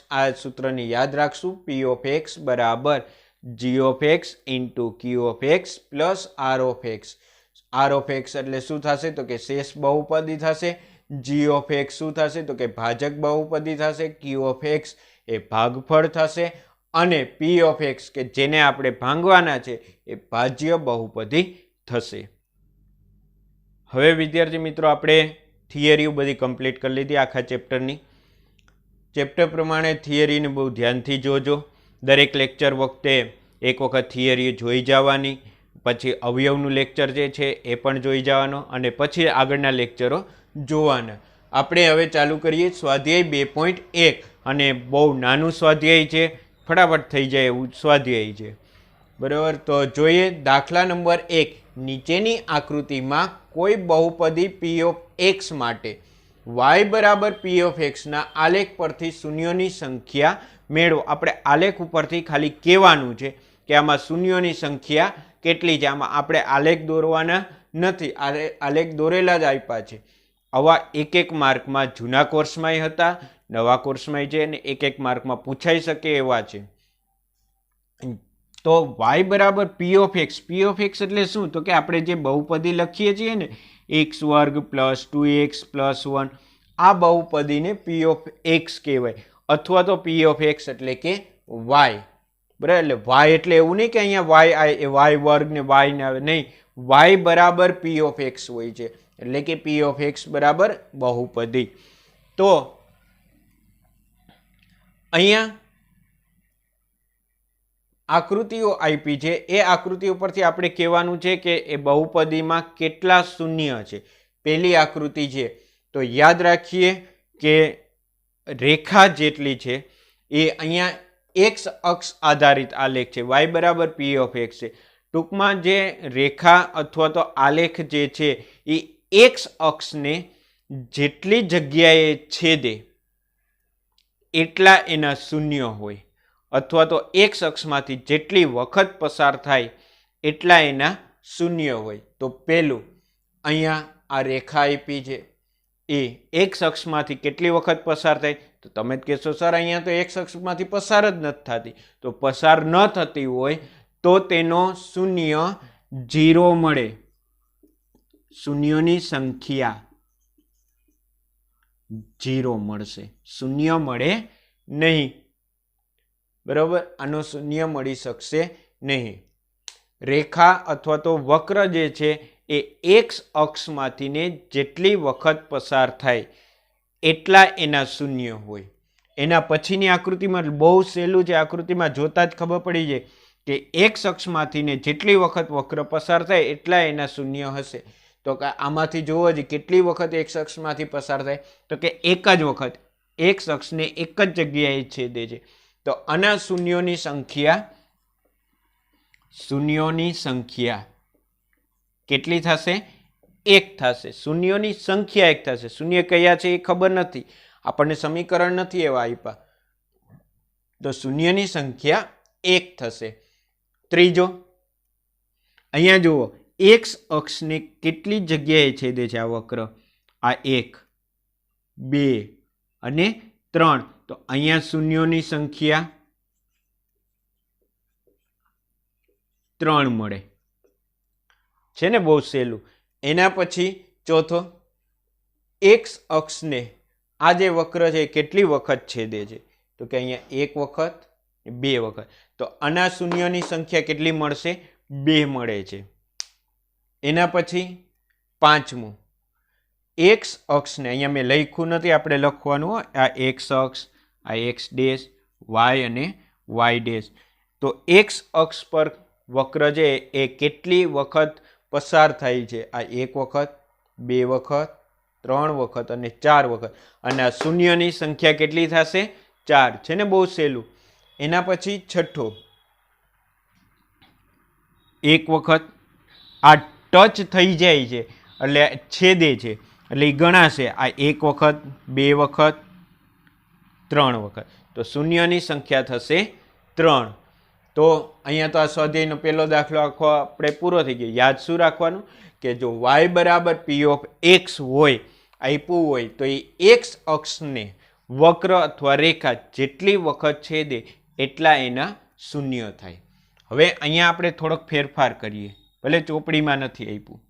આ સૂત્રને યાદ રાખશું. p ઓફ x બરાબર g of x into q of x plus r of x. r of x એટલે શું થશે? તો કે શેષ બહુપદી થશે. g ઓફ x શું થશે? તો કે ભાજક બહુપદી થશે. q ઓફ x એ ભાગફળ થશે. અને p ઓફ x કે જેને આપણે ભાંગવાના છે એ ભાજ્ય બહુપદી થશે. હવે વિદ્યાર્થી મિત્રો, આપણે થિયરીઓ બધી કમ્પ્લીટ કરી લીધી આખા ચેપ્ટરની. ચેપ્ટર પ્રમાણે થિયરીને બહુ ધ્યાનથી જોજો. દરેક લેક્ચર વખતે એક વખત થિયરી જોઈ જવાની, પછી અવયવનું લેક્ચર જે છે એ પણ જોઈ જવાનો, અને પછી આગળના લેક્ચરો જોવાના. આપણે હવે ચાલુ કરીએ સ્વાધ્યાય 2.1. અને બહુ નાનું સ્વાધ્યાય છે, ફટાફટ થઈ જાય એવું સ્વાધ્યાય છે, બરાબર? તો જોઈએ દાખલા નંબર 1. નીચેની આકૃતિમાં કોઈ બહુપદી p ઓફ x માટે y બરાબર p ઓફ x ના આલેખ પરથી શૂન્યોની સંખ્યા મેળવો. આપણે આલેખ ઉપરથી ખાલી કહેવાનું છે કે આમાં શૂન્યોની સંખ્યા કેટલી છે. આમાં આપણે આલેખ દોરવાના નથી, આલેખ દોરેલા જ આપ્યા છે. આવા એક માર્કમાં જૂના કોર્સમાંય હતા, નવા કોર્સમાંય છે, અને એક માર્કમાં પૂછાઈ શકે એવા છે. તો y બરાબર p of x. p of x એટલે શું? તો કે આપણે જે બહુપદી લખીએ છીએ ને x વર્ગ પ્લસ 2x પ્લસ 1, આ બહુપદીને p ઓફ x કહેવાય. અથવા તો p ઓફ x એટલે કે y, બરાબર? એટલે y એટલે એવું નહીં કે અહીંયા y વર્ગ ને y ને આવે, નહીં. y બરાબર p ઓફ x હોય છે, એટલે કે p ઓફ x બરાબર બહુપદી. તો અહીંયા આકૃતિઓ આપી છે, એ આકૃતિઓ પરથી આપણે કહેવાનું છે કે એ બહુપદીમાં કેટલા શૂન્ય છે. પહેલી આકૃતિ છે તો યાદ રાખીએ કે રેખા જેટલી છે એ અહીંયા x અક્ષ આધારિત આલેખ છે. y બરાબર p ઓફ x છે. ટૂંકમાં જે રેખા અથવા તો આલેખ જે છે એ x અક્ષને જેટલી જગ્યાએ છેદે એટલા એના શૂન્ય હોય, અથવા તો x અક્ષમાંથી જેટલી વખત પસાર થાય એટલા એના શૂન્ય હોય. તો પહેલું અહીંયા આ રેખા આપી છે એ એક અક્ષમાંથી કેટલી વખત પસાર થાય, તો તમે જ કહેશો સર અહીંયા તો એક અક્ષમાંથી પસાર જ નથી થતી. તો પસાર ન થતી હોય તો તેનો શૂન્ય 0 મળે. શૂન્યોની સંખ્યા 0 મળશે, શૂન્ય મળે નહીં. બરાબર, આનો શૂન્ય મળી શકશે નહીં. રેખા અથવા તો વક્ર જે છે એ એક અક્ષમાંથી જેટલી વખત પસાર થાય એટલા એના શૂન્ય હોય. એના પછીની આકૃતિમાં બહુ સહેલું છે, આકૃતિમાં જોતા જ ખબર પડી જાય કે એક અક્ષમાંથી જેટલી વખત વક્ર પસાર થાય એટલા એના શૂન્ય હશે. તો કે આમાંથી જોવો જ કેટલી વખત એક અક્ષમાંથી પસાર થાય, તો કે એક જ વખત એક અક્ષને એક જ જગ્યાએ છેદે છે. તો આના શૂન્યોની સંખ્યા કેટલી થશે? 1 થશે. શૂન્યોની સંખ્યા 1 થશે. શૂન્ય કયા છે એ ખબર નથી, આપણને સમીકરણ નથી એવા આપ્યા, તો શૂન્યની સંખ્યા 1 થશે. ત્રીજો, અહીંયા જુઓ એક અક્ષને કેટલી જગ્યાએ છેદે છે આ વક્ર? આ 1, 2 અને 3. તો અહીંયા શૂન્યોની સંખ્યા 3 મળે છે ને, બહુ સહેલું. એના પછી ચોથો, એક અક્ષને આ જે વક્ર છે કેટલી વખત છેદે છે? તો કે અહીંયા 1 વખત, 2 વખત. તો આના શૂન્યની સંખ્યા કેટલી મળશે? 2 મળે છે. એના પછી પાંચમું, એક અક્ષને અહીંયા મેં લખ્યું નથી, આપણે લખવાનું આ x અક્ષ, આ x ડેશ, y અને y ડેશ. તો x અક્ષ પર વક્ર છે એ કેટલી વખત પસાર થાય છે? આ 1 વખત, 2 વખત, 3 વખત અને 4 વખત. અને આ શૂન્યની સંખ્યા કેટલી થશે? 4 છે ને, બહુ સહેલું. એના પછી છઠ્ઠો, 1 વખત આ ટચ થઈ જાય છે એટલે છેદે છે એટલે એ ગણાશે. આ 1 વખત, 2 વખત, 3 વખત. તો શૂન્યની સંખ્યા થશે 3. તો અહીંયા તો આ સ્વાધ્યાયનો પહેલો દાખલો આખો આપણે પૂરો થઈ ગયો. યાદ શું રાખવાનું કે જો y બરાબર p ઓફ x હોય, આપ્યું હોય, તો એ x અક્ષને વક્ર અથવા રેખા જેટલી વખત છેદે એટલા એના શૂન્ય થાય. હવે અહીંયા આપણે થોડોક ફેરફાર કરીએ, ભલે ચોપડીમાં નથી આપ્યું.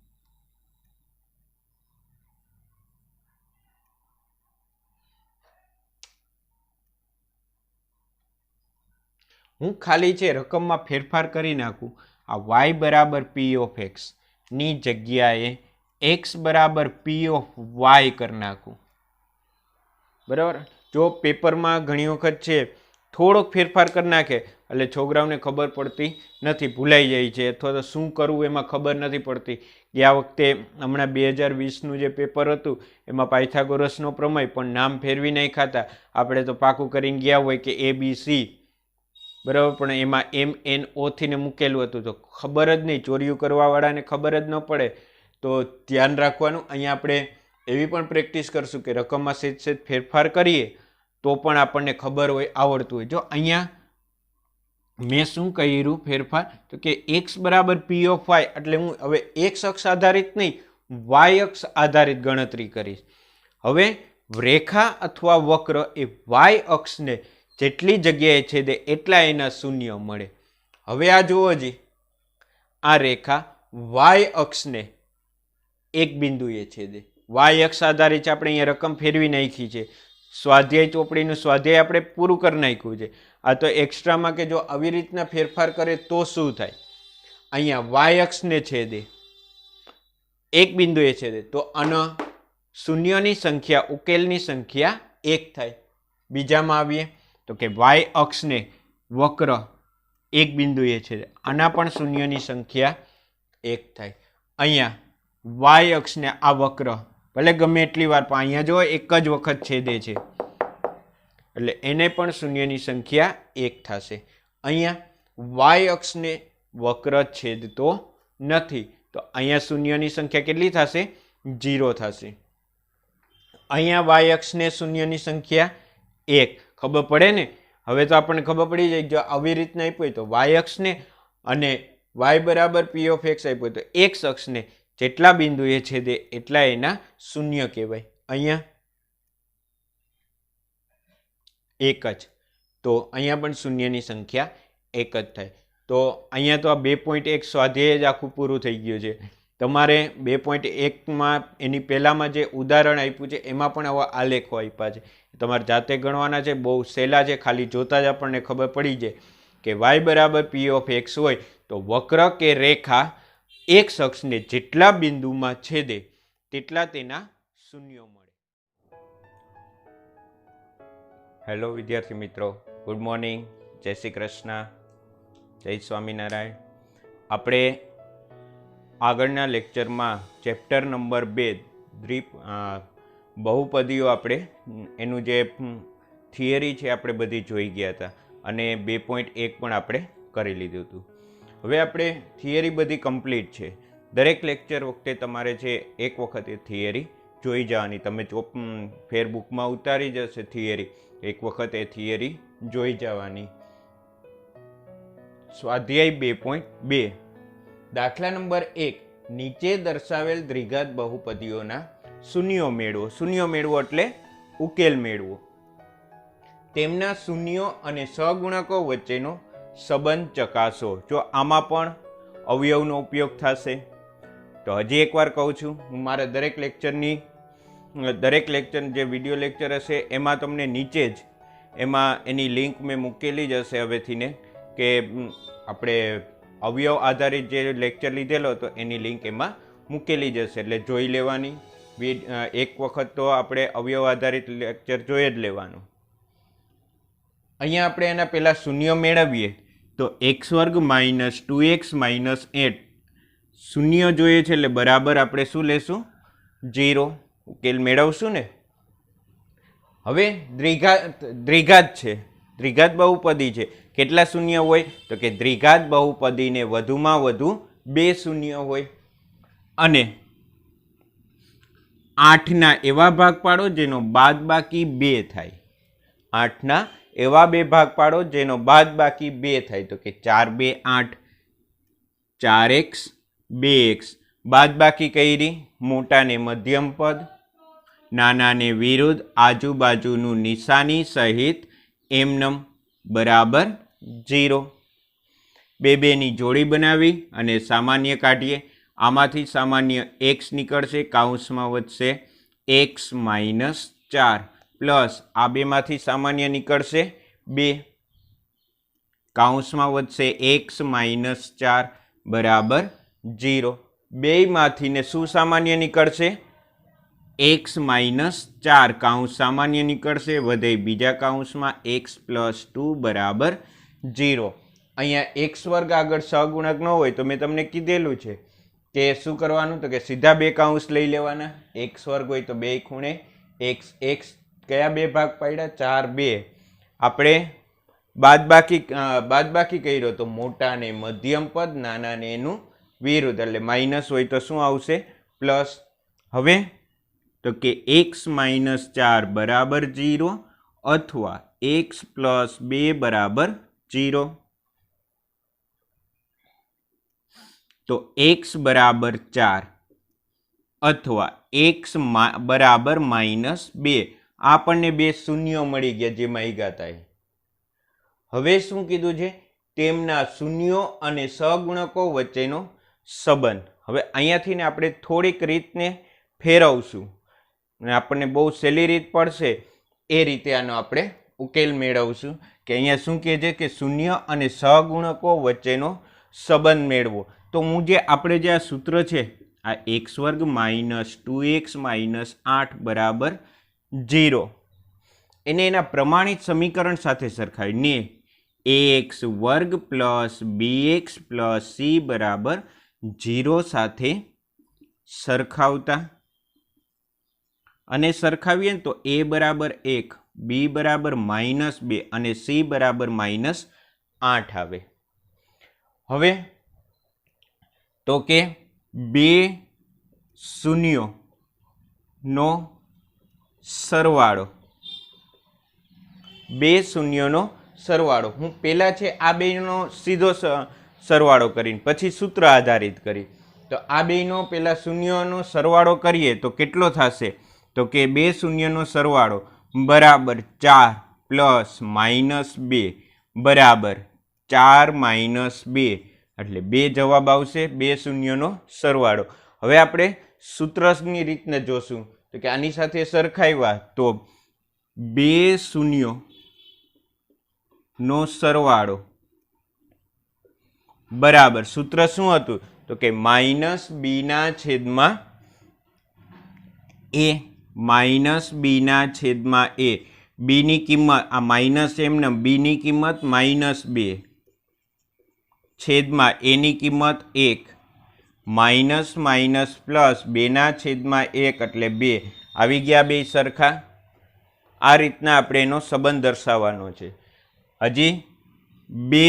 હું ખાલી છે રકમમાં ફેરફાર કરી નાખું. આ y બરાબર p ઓફ x ની જગ્યાએ x બરાબર p ઓફ y કરી નાખું. બરાબર, જો પેપરમાં ઘણી વખત છે થોડોક ફેરફાર કરી નાખે એટલે છોકરાઓને ખબર પડતી નથી, ભૂલાઈ જાય છે, અથવા તો શું કરવું એમાં ખબર નથી પડતી. કે આ વખતે હમણાં 2020નું જે પેપર હતું એમાં પાયથાગોરસનો પ્રમેય પણ નામ ફેરવી નાખ્યા હતા. આપણે તો પાકું કરીને ગયા હોય કે ABC, બરાબર, પણ એમાં MNO થીને મૂકેલું હતું, તો ખબર જ નહીં, ચોરીઓ કરવાવાળાને ખબર જ ન પડે. તો ધ્યાન રાખવાનું. અહીંયા આપણે એવી પણ પ્રેક્ટિસ કરશું કે રકમમાં સહેજ ફેરફાર કરીએ તો પણ આપણને ખબર હોય, આવડતું હોય. જો અહીંયા મેં શું કર્યું ફેરફાર, તો કે x બરાબર p ઓફ y, એટલે હું હવે x અક્ષ આધારિત નહીં, y અક્ષ આધારિત ગણતરી કરીશ. હવે રેખા અથવા વક્ર એ y અક્ષને જેટલી જગ્યાએ છેદે એટલા એના શૂન્ય મળે. હવે આ જુઓ જી, આ રેખા y અક્ષને એક બિંદુએ છેદે, y અક્ષ આધારિત આપણે અહીંયા રકમ ફેરવી નાખી છે. સ્વાધ્યાય ચોપડીનું સ્વાધ્યાય આપણે પૂરું કરી નાખ્યું છે. આ તો એક્સ્ટ્રામાં કે જો આવી રીતના ફેરફાર કરે તો શું થાય? અહીંયા y અક્ષને છેદે, એક બિંદુએ છેદે, તો આના શૂન્યની સંખ્યા, ઉકેલની સંખ્યા 1 થાય. બીજામાં આવીએ તો કે y અક્ષને વક્ર એક બિંદુએ છેદે, આના પણ શૂન્યની સંખ્યા 1 થાય. અહીંયા y અક્ષને આ વક્ર ભલે ગમે એટલી વાર, પણ અહીંયા જો એક જ વખત છેદે છે એટલે એને પણ શૂન્યની સંખ્યા 1 થશે. અહીંયા y અક્ષને વક્ર છેદતો નથી, તો અહીંયા શૂન્યની સંખ્યા કેટલી થશે? 0 થશે. અહીંયા y અક્ષને શૂન્યની સંખ્યા 1, ખબર પડે ને? હવે તો આપણને ખબર પડી જાય, જો આવી રીતના આપ્યું હોય તો y અક્ષને અને y બરાબર p ઓફ x આપ્યું તો x અક્ષને જેટલા બિંદુ એ છેદે એટલા એના શૂન્ય કહેવાય. અહીંયા એક જ, તો અહીંયા પણ શૂન્યની સંખ્યા એક જ થાય. તો અહીંયા તો આ 2.1 સ્વાધ્યાય જ આખું પૂરું થઈ ગયું છે. તમારે 2.1માં એની પહેલાંમાં જે ઉદાહરણ આપ્યું છે એમાં પણ આવા આલેખો આપ્યા છે, તમારે જાતે ગણવાના છે. બહુ સહેલા છે, ખાલી જોતા જ આપણને ખબર પડી જાય કે y બરાબર p ઓફ x હોય તો વક્ર કે રેખા એક અક્ષને જેટલા બિંદુમાં છેદે તેટલા તેના શૂન્યો મળે. હેલો વિદ્યાર્થી મિત્રો, ગુડ મોર્નિંગ, જય શ્રી કૃષ્ણ, જય સ્વામિનારાયણ. આપણે આગળના લેક્ચરમાં ચેપ્ટર નંબર 2 બહુપદીઓ આપણે એનું જે થિયરી છે આપણે બધી જોઈ ગયા હતા અને 2.1 પણ આપણે કરી લીધું હતું. હવે આપણે થિયરી બધી કમ્પ્લીટ છે. દરેક લેક્ચર વખતે તમારે છે એક વખત એ થિયરી જોઈ જવાની. તમે ફેરબુકમાં ઉતારી જશે થિયરી, એક વખત એ થિયરી જોઈ જવાની. સ્વાધ્યાય 2.2 દાખલા નંબર 1, નીચે દર્શાવેલ દ્વિઘાત બહુપદીઓના શૂન્યો મેળવો. શૂન્યો મેળવો એટલે ઉકેલ મેળવો. તેમના શૂન્યો અને સહગુણકો વચ્ચેનો સંબંધ ચકાસો. જો આમાં પણ અવયવનો ઉપયોગ થશે. તો હજી એકવાર કહું છું, હું મારા દરેક લેક્ચર જે વિડીયો લેક્ચર હશે એમાં તમને નીચે જ એમાં એની લિંક મેં મૂકેલી જ હશે હવેથીને, કે આપણે અવયવ આધારિત જે લેક્ચર લીધેલો હતો એની લિંક એમાં મૂકેલી જ હશે, એટલે જોઈ લેવાની. એક વખત તો આપણે અવયવ આધારિત લેક્ચર જોઈ જ લેવાનું. અહીંયા આપણે એના પહેલાં શૂન્ય મેળવીએ તો x² માઇનસ 2x માઇનસ 8 શૂન્ય જોઈએ છે એટલે બરાબર આપણે શું લેશું? 0. ઉકેલ મેળવશું ને. હવે દ્વિઘાત છે, દ્વિઘાત બહુપદી છે. કેટલા શૂન્ય હોય? તો કે દ્વિઘાત બહુપદીને વધુમાં વધુ 2 શૂન્ય હોય. અને 8ના એવા ભાગ પાડો જેનો બાદબાકી 2 થાય. 8ના એવા 2 ભાગ પાડો જેનો બાદબાકી 2 થાય. તો કે 4 2 8, 4x 2x. બાદબાકી કરી મોટાને મધ્યમ પદ, નાનાને વિરુદ્ધ, આજુબાજુનું નિશાની સહિત એમનમ બરાબર 0. 2 ની જોડી બનાવી અને સામાન્ય કાઢીએ. આમાંથી સામાન્ય x નીકળશે, કાઉન્સમાં વધશે x માઇનસ 4 પ્લસ આ બેમાંથી સામાન્ય નીકળશે 2, કાઉન્સમાં વધશે x માઇનસ 4 બરાબર 0. બેયમાંથી ને શું સામાન્ય નીકળશે? x માઇનસ 4, કાઉન્સ સામાન્ય નીકળશે, વધે બીજા કાઉન્સમાં x પ્લસ 2 બરાબર 0. અહીંયા x વર્ગ આગળ સહગુણક ન હોય તો મેં તમને કીધેલું છે કે શું કરવાનું? તો કે સીધા 2 કાઉન્સ લઈ લેવાના. x વર્ગ હોય તો 2 ખૂણે x કયા 2 ભાગ પાડ્યા? 4 2. આપણે બાદબાકી કર્યો તો મોટા ને મધ્યમ પદ, નાના ને એનું વિરુદ્ધ, એટલે માઇનસ હોય તો શું આવશે? પ્લસ. હવે તો કે x માઇનસ 4 બરાબર 0 અથવા x પ્લસ 2 બરાબર 0. તો x બરાબર 4 અથવા x બરાબર માઇનસ 2. આપણને 2 શૂન્યો મળી ગયા જે માગ્યા હતા. હવે શું કીધું છે? તેમના શૂન્યો અને સહગુણકો વચ્ચેનો સંબંધ. હવે અહીંયાથી ને આપણે થોડીક રીતને ફેરવશું અને આપણને બહુ સહેલી રીત પડશે એ રીતે આનો આપણે ઉકેલ મેળવશું. કે અહીંયા શું કહે છે કે શૂન્ય અને સહગુણકો વચ્ચેનો સંબંધ મેળવો. તો હું જે આપણે જે આ સૂત્ર છે આ x² માઇનસ 2x માઇનસ 8 બરાબર 0 એને એના પ્રમાણિત સમીકરણ સાથે સરખાવીને ax² plus bx plus c બરાબર 0 સાથે સરખાવતા અને સરખાવીએ તો a બરાબર 1, b બરાબર માઇનસ 2 અને c બરાબર માઇનસ 8 આવે. હવે તો કે 2 શૂન્યોનો સરવાળો, 2 શૂન્યોનો સરવાળો. હું પહેલા છે આ બેનો સીધો સરવાળો કરીને પછી સૂત્ર આધારિત કરી. તો આ બેનો પેલા શૂન્યનો સરવાળો કરીએ તો કેટલો થશે? તો કે બે શૂન્યનો સરવાળો બરાબર 4 પ્લસ -2 બરાબર 4 -2 એટલે 2 જવાબ આવશે, બે શૂન્યનો સરવાળો. હવે આપણે સૂત્રની રીતને જોશું તો કે આની સાથે સરખાવ્યા તો બે શૂન્યનો સરવાળો બરાબર સૂત્ર શું હતું? તો કે -b/a -b/a. બી ની કિંમત આ માઇનસ એમને બી ની કિંમત -2 છેદમાં એ ની કિંમત 1 માઇનસ માઇનસ પ્લસ 2/1 એટલે 2 આવી ગયા, બે સરખા. આ રીતના આપણે એનો સંબંધ દર્શાવવાનો છે. હજી બે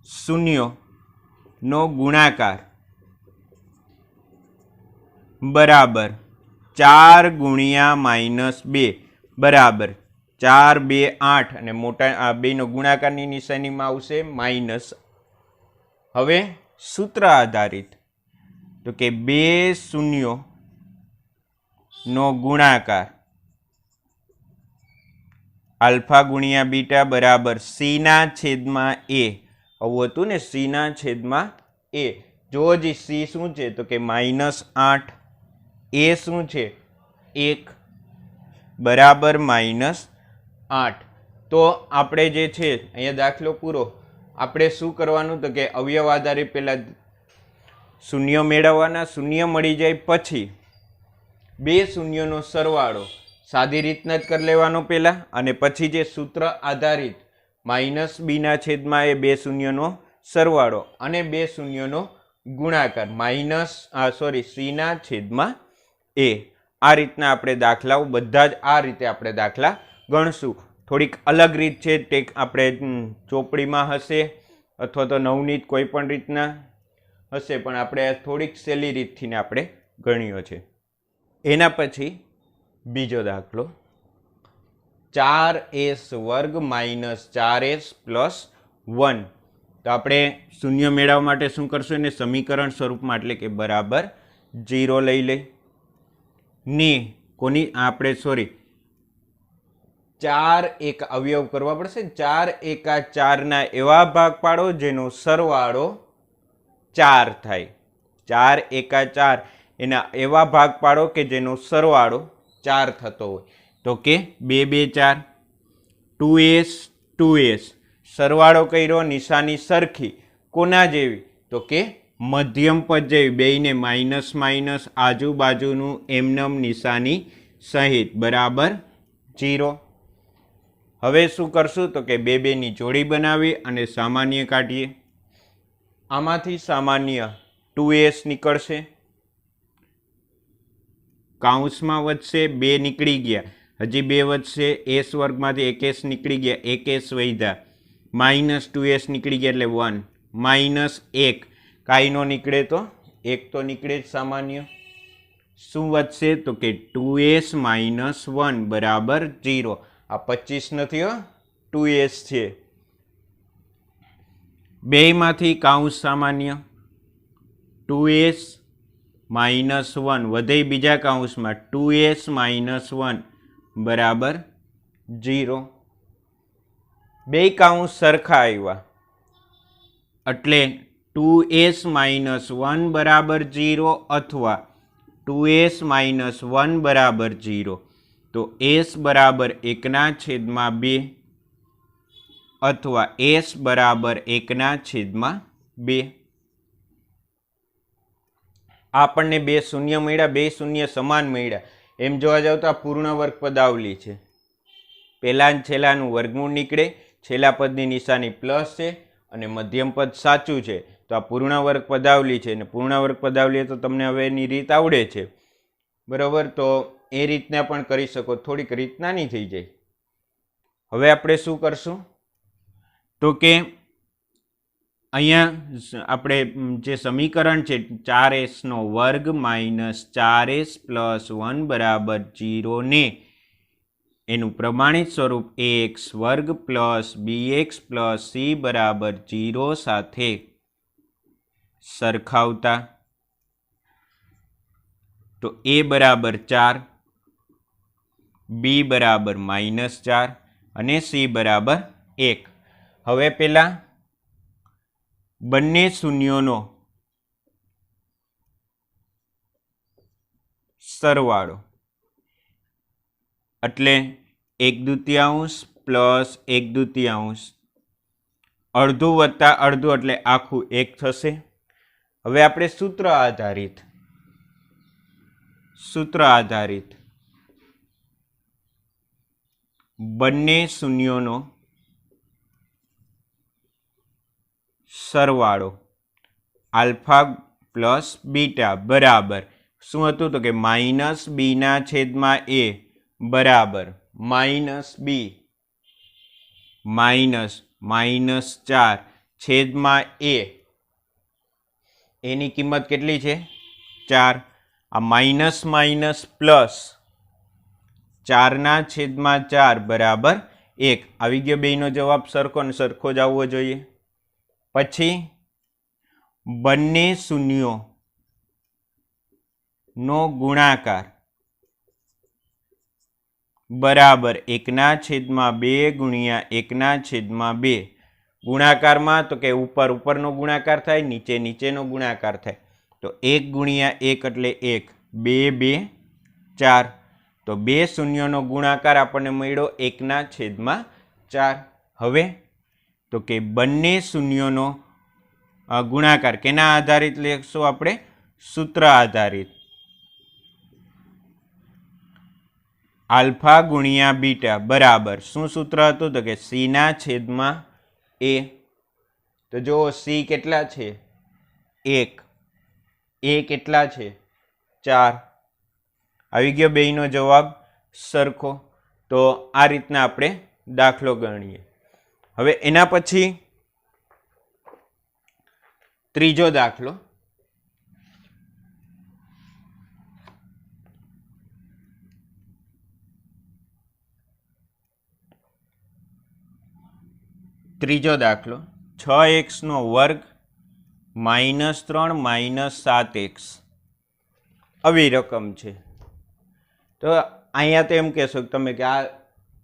શૂન્યનો ગુણાકાર બરાબર 4 ગુણ્યા -2 બરાબર 4 2 8 અને મોટા આ બેનો ગુણાકારની નિશાનીમાં આવશે માઇનસ. હવે સૂત્ર આધારિત તો કે બે શૂન્યનો ગુણાકાર આલ્ફા ગુણ્યા બીટા બરાબર c/a. આવું હતું ને, c/a. જો હજી c શું છે તો કે -8, a શું છે 1 બરાબર -8. તો આપણે જે છે અહીંયા દાખલો પૂરો. આપણે શું કરવાનું તો કે અવયવ આધારિત પહેલાં શૂન્ય મેળવવાના. શૂન્ય મળી જાય પછી બે શૂન્યનો સરવાળો સાદી રીતના જ કરી લેવાનો પહેલાં, અને પછી જે સૂત્ર આધારિત -b/a બે શૂન્યનો સરવાળો અને બે શૂન્યનો ગુણાકાર c/a. આ રીતના આપણે દાખલાઓ બધા જ આ રીતે આપણે દાખલા ગણશું. થોડીક અલગ રીત છે તે આપણે ચોપડીમાં હશે અથવા તો નવનીત કોઈ પણ રીતના હશે, પણ આપણે થોડીક સહેલી રીતથી આપણે ગણ્યો છે. એના પછી બીજો દાખલો 4s² - 4s + 1. તો આપણે શૂન્ય મેળવવા માટે શું કરશું? એને સમીકરણ સ્વરૂપમાં એટલે કે બરાબર 0 લઈ લઈ ને કોની આપણે 4 એક અવયવ કરવા પડશે. 4 એકા 4 ના એવા ભાગ પાડો જેનો સરવાળો 4 થાય. 4 એકા 4 એના એવા ભાગ પાડો કે જેનો સરવાળો 4 થતો હોય. તો કે 2 2 4 2s 2s સરવાળો કર્યો, નિશાની સરખી. કોના જેવી? તો કે મધ્યમ પદ જેવી. બેયને માઇનસ માઇનસ આજુબાજુનું એમનેમ નિશાની સહિત બરાબર 0. હવે શું કરશું તો કે 2 2 ની જોડી બનાવી અને સામાન્ય કાઢીએ. આમાંથી સામાન્ય 2s નીકળશે, કાઉન્સમાં વધશે 2 નીકળી ગયા, હજી 2 વધશે, s વર્ગમાંથી 1s નીકળી ગયા, 1s વધ્યા, -2s નીકળી ગયા એટલે 1, -1 કાંઈ નો નીકળે તો 1 તો નીકળે જ સામાન્ય. શું વધશે તો કે 2s - 1 બરાબર 0. આ 25 નથી હો, 2s છે. બેયમાંથી કાઉન્સ સામાન્ય 2s - 1 વધે બીજા કાઉન્સમાં 2s - 1 બરાબર 0. બે કાઉન્સ સરખા આવ્યા એટલે 2s - 1 બરાબર 0 અથવા 2s - 1 બરાબર 0. તો s બરાબર 1/2 અથવા s બરાબર 1/2. આપણને બે શૂન્ય મળ્યા, બે શૂન્ય સમાન મળ્યા. એમ જોવા જાવ તો આ પૂર્ણ વર્ગ પદાવલી છે. પહેલા છેલ્લાનું વર્ગમૂળ નીકળે, છેલ્લા પદની નિશાની પ્લસ છે અને મધ્યમ પદ સાચું છે. તો આ પૂર્ણ વર્ગ પદાવલી છે અને પૂર્ણ વર્ગ પદાવલી તો તમને હવે એની રીત આવડે છે બરાબર. તો એ રીતના પણ કરી શકો, થોડીક રીતના નહીં થઈ જાય. હવે આપણે શું કરશું તો કે અહીંયા આપણે જે સમીકરણ છે 4s² - 4s + 1 બરાબર 0 ને એનું પ્રમાણિત સ્વરૂપ ax² + bx + c બરાબર 0 સાથે સરખાવતા તો a બરાબર 4, b બરાબર -4 અને c બરાબર 1. હવે પેલા બંને શૂન્યોનો સરવાળો એટલે 1/2 પ્લસ 1/2, અડધું વત્તા અડધું એટલે આખું 1 થશે. હવે આપણે સૂત્ર આધારિત બંને શૂન્યોનો સરવાળો આલ્ફા પ્લસ બીટા બરાબર શું હતું તો કે -b/a બરાબર -b -4/a. એની કિંમત કેટલી છે 4. આ માઇનસ માઇનસ પ્લસ 4/4 બરાબર 1. આવી ગયો બેનો જવાબ સરખો ને સરખો જ આવવો જોઈએ. પછી બંને શૂન્યો નો ગુણાકાર બરાબર 1/2 ગુણ્યા 1/2. ગુણાકારમાં તો કે ઉપરનો ગુણાકાર થાય, નીચેનો ગુણાકાર થાય. તો 1 ગુણ્યા 1 એટલે 1, 2 2 4. તો બે શૂન્યોનો ગુણાકાર આપણને મળ્યો 1/4. હવે તો કે બંને શૂન્યોનો ગુણાકાર કેના આધારિત લખશું આપણે? સૂત્ર આધારિત. આલ્ફા ગુણ્યા બીટા બરાબર શું સૂત્ર હતું તો કે c/a. તો જો c કેટલા છે 1, a કેટલા છે 4. આવી ગયો બેયનો જવાબ સરખો. તો આ રીતના આપણે દાખલો ગણીએ. હવે એના પછી ત્રીજો દાખલો. ત્રીજો દાખલો 6x² -3 -7x આવી રકમ છે. તો અહીંયા તો એમ કહેશો કે તમે કે આ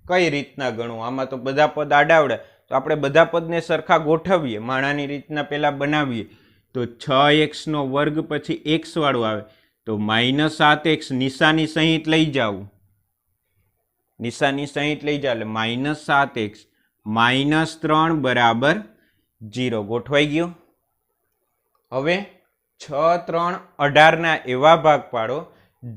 કઈ રીતના ગણવું? આમાં તો બધા પદ આડાવડે, તો આપણે બધા પદને સરખા ગોઠવીએ, માણાની રીતના પહેલાં બનાવીએ. તો 6x² પછી x વાળું આવે તો -7x નિશાની સહિત લઈ જાવું, નિશાની સહિત લઈ જાવ એટલે -7x -3 બરાબર 0 ગોઠવાઈ ગયું. હવે 6, 3, 18 એવા ભાગ પાડો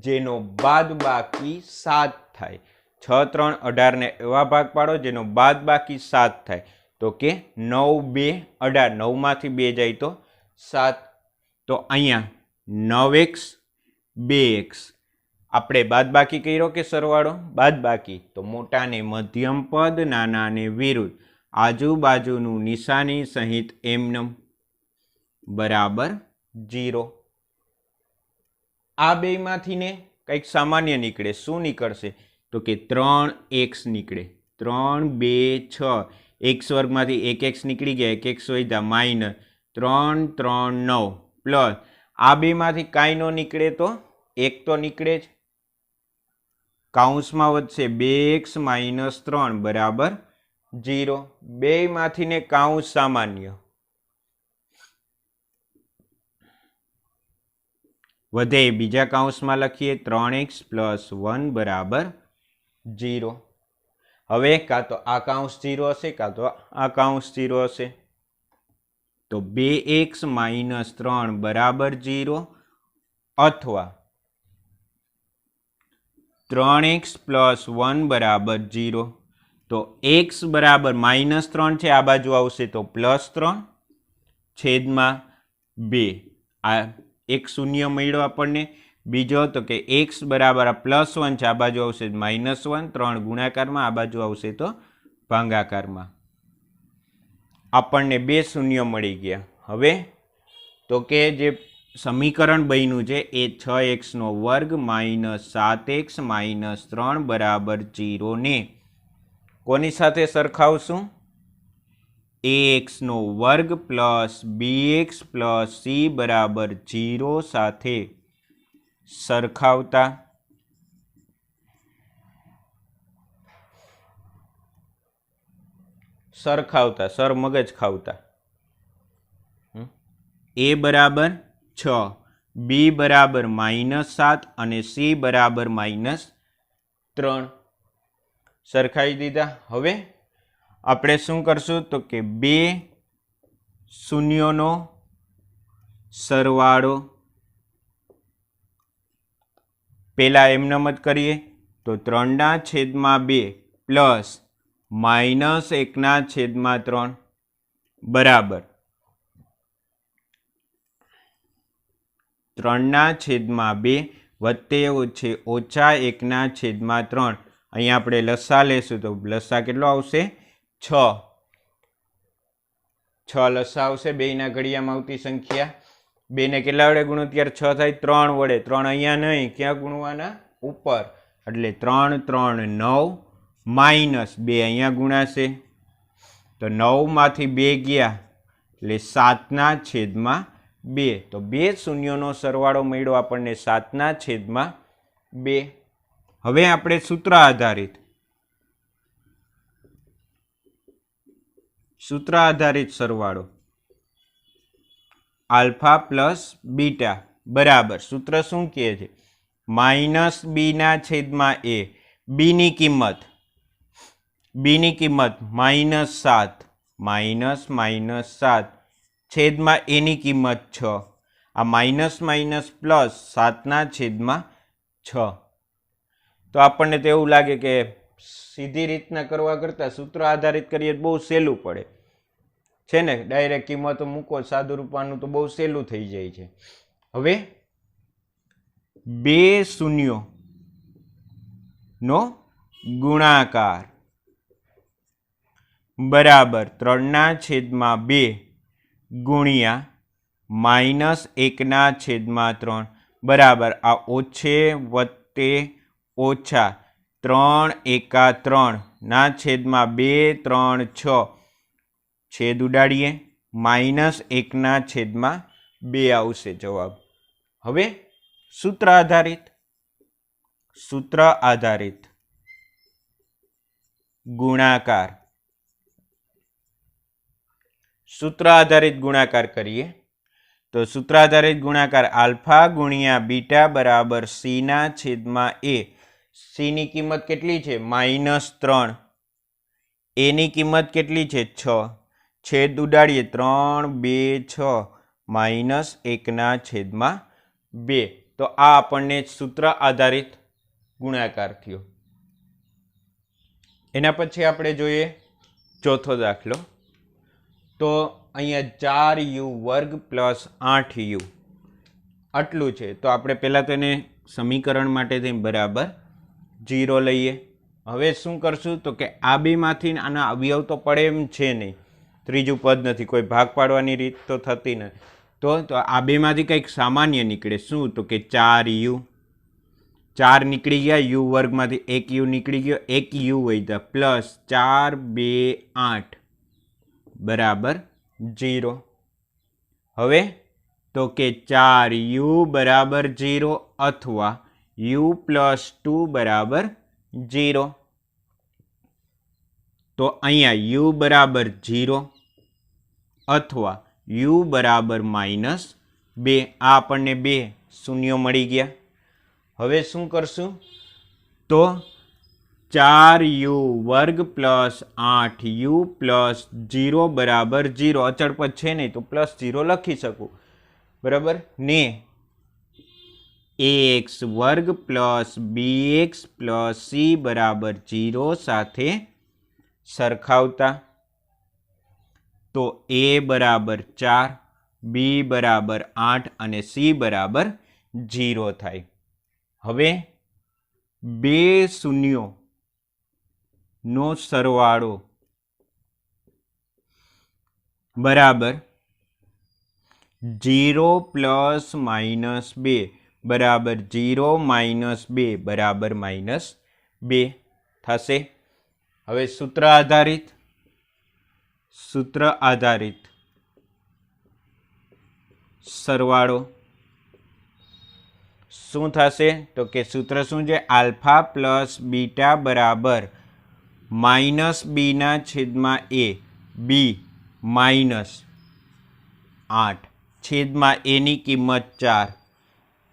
જેનો બાદબાકી 7 થાય. 6, 3, 18 એવા ભાગ પાડો જેનો બાદબાકી 7 થાય. તો કે 9, 2, 18. 9 માંથી 2 જાય તો 7. તો અહીંયા 9x 2x આપણે બાદબાકી કર્યો કે સરવાળો? બાદબાકી. તો મોટા ને મધ્યમ પદ, નાના ને વિરુદ્ધ, આજુબાજુનું નિશાની સહિત એમનેમ બરાબર 0. આ બેમાંથી ને કંઈક સામાન્ય નીકળે. શું નીકળશે તો કે 3x નીકળે. 3, 2, 6 x વર્ગમાંથી 1x નીકળી ગયા, 1x વધ્યા -3, 3, 9 પ્લસ આ બેમાંથી કાંઈ ન નીકળે તો 1 તો નીકળે જ. કૌંસમાં વધશે 2x -3 બરાબર 0. બેમાંથી ને કૌંસ સામાન્ય વધે, બીજા કૌંસમાં લખીએ 3x + 1 બરાબર 0. હવે કાં તો આ કૌંસ 0 હશે કાં તો આ કૌંસ 0 હશે. તો 2x -3 બરાબર 0 અથવા 3x + 1 બરાબર 0. તો x બરાબર -3 છે, આ બાજુ આવશે તો +3 છેદમાં 2. આ એક શૂન્ય મળ્યો આપણને. બીજો તો કે x બરાબર +1 છે, આ બાજુ આવશે -1, 3 ગુણાકારમાં, આ બાજુ આવશે તો ભાગાકારમાં. આપણને 2 શૂન્ય મળી ગયા. હવે તો કે જે સમીકરણ બન્યું છે એ 6x² -7x -3 બરાબર 0 ને કોની સાથે સરખાવશું? ax નો વર્ગ પ્લસ bx પ્લસ c બરાબર 0 સાથે સરખાવતા સર મગજ ખાવતા a બરાબર 6 b બરાબર -7 અને c બરાબર -3 સરખાવી દીધા. હવે આપણે શું કરશું તો કે બે શૂન્યોનો સરવાળો પેલા એમનેમ જ કરીએ તો 3/2 પ્લસ -1/3 બરાબર 3/2 વત્તે ઓછા 1/3. અહીંયા આપણે લસા લેશું તો લસા કેટલો આવશે 6 લસા આવશે. બેયના ઘડિયામાં આવતી સંખ્યા બેને કેટલા વડે ગુણો ત્યારે 6 થાય 3 વડે. 3 અહીંયા નહીં, ક્યાં ગુણવાના ઉપર, એટલે 3 3 9 -2 અહીંયા ગુણાશે તો 9 માંથી 2 ગયા એટલે 7/2. તો બે શૂન્યોનો સરવાળો મળ્યો આપણને 7/2. હવે આપણે સૂત્ર આધારિત સરવાળો આલ્ફા પ્લસ બીટા બરાબર સૂત્ર શું કહે છે -b/a. બીની કિંમત -7 -7 છેદમાં એની કિંમત 6. આ માઇનસ પ્લસ 7/6. તો આપણને તો એવું લાગે કે સીધી રીતના કરવા કરતાં સૂત્ર આધારિત કરીએ તો બહુ સહેલું પડે છે ને. ડાયરેક્ટ કિંમતો મૂકો સાદું રૂપાનું તો બહુ સહેલું થઈ જાય છે. હવે બે શૂન્યોનો ગુણાકાર બરાબર 3/2 ગુણ્યા -1/3 બરાબર આ ઓછે વત્તે ઓછા 3 એકા 3/2 3 6 છેદ ઉડાડીએ -1/2 આવશે જવાબ. હવે સૂત્ર આધારિત ગુણાકાર કરીએ તો સૂત્ર આધારિત ગુણાકાર આલ્ફા ગુણ્યા બીટા બરાબર c/a. c ની કિંમત કેટલી છે -3, a ની કિંમત કેટલી છે 6, છેદ ઉડાડીએ 3 2 6 -1/2. તો આ આપણને સૂત્ર આધારિત ગુણાકાર થયો. એના પછી આપણે જોઈએ ચોથો દાખલો. તો અહીંયા 4u² પ્લસ 8u આટલું છે. તો આપણે પહેલાં તો એને સમીકરણ માટે બરાબર 0 લઈએ. હવે શું કરશું તો કે આ બેમાંથી આના અવયવ તો પડે એમ છે નહીં, ત્રીજું પદ નથી, કોઈ ભાગ પાડવાની રીત તો થતી નથી. તો આ બેમાંથી કંઈક સામાન્ય નીકળે. શું તો કે 4u, 4 નીકળી ગયા, u² માંથી 1u નીકળી ગયો, 1u વધ્યા પ્લસ 4 2 8 બરાબર 0. હવે તો કે 4u બરાબર 0 અથવા u પ્લસ 2 બરાબર 0. તો અહીંયા u બરાબર 0 અથવા u બરાબર -2. આ આપણને બે શૂન્યો મળી ગયા. હવે શું કરશું તો 4u² પ્લસ 8u પ્લસ 0 બરાબર 0. અચળ પદ છે નહીં તો +0 લખી શકું બરાબર ને. ax² plus bx plus c બરાબર 0 સાથે સરખાવતા તો a બરાબર 4, b બરાબર 8 અને c બરાબર 0 થાય. હવે બે શૂન્યો નો સરવાળો બરાબર 0 + -2 બરાબર 0 - 2 બરાબર -2 થશે. હવે સૂત્ર આધારિત સૂત્ર આધારિત સરવાળો શું થશે તો કે સૂત્ર શું છે? આલ્ફા પ્લસ બીટા બરાબર માઇનસ બીના છેદમાં એ બી માઇનસ 8 છેદમાં એની કિંમત 4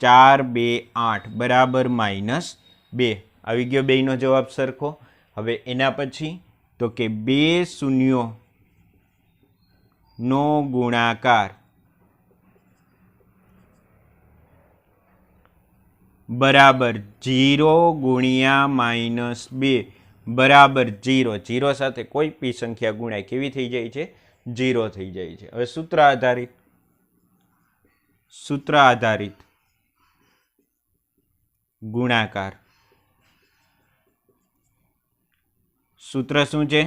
4 2 8 બરાબર -2 આવી ગયો બેયનો જવાબ સરખો. હવે એના પછી તો કે બે શૂન્યો નો ગુણાકાર બરાબર 0 ગુણ્યા -2 બરાબર 0. 0 સાથે કોઈ પી સંખ્યા ગુણાય કેવી થઈ જાય છે? 0 થઈ જાય છે. હવે સૂત્ર આધારિત ગુણાકાર સૂત્ર શું છે?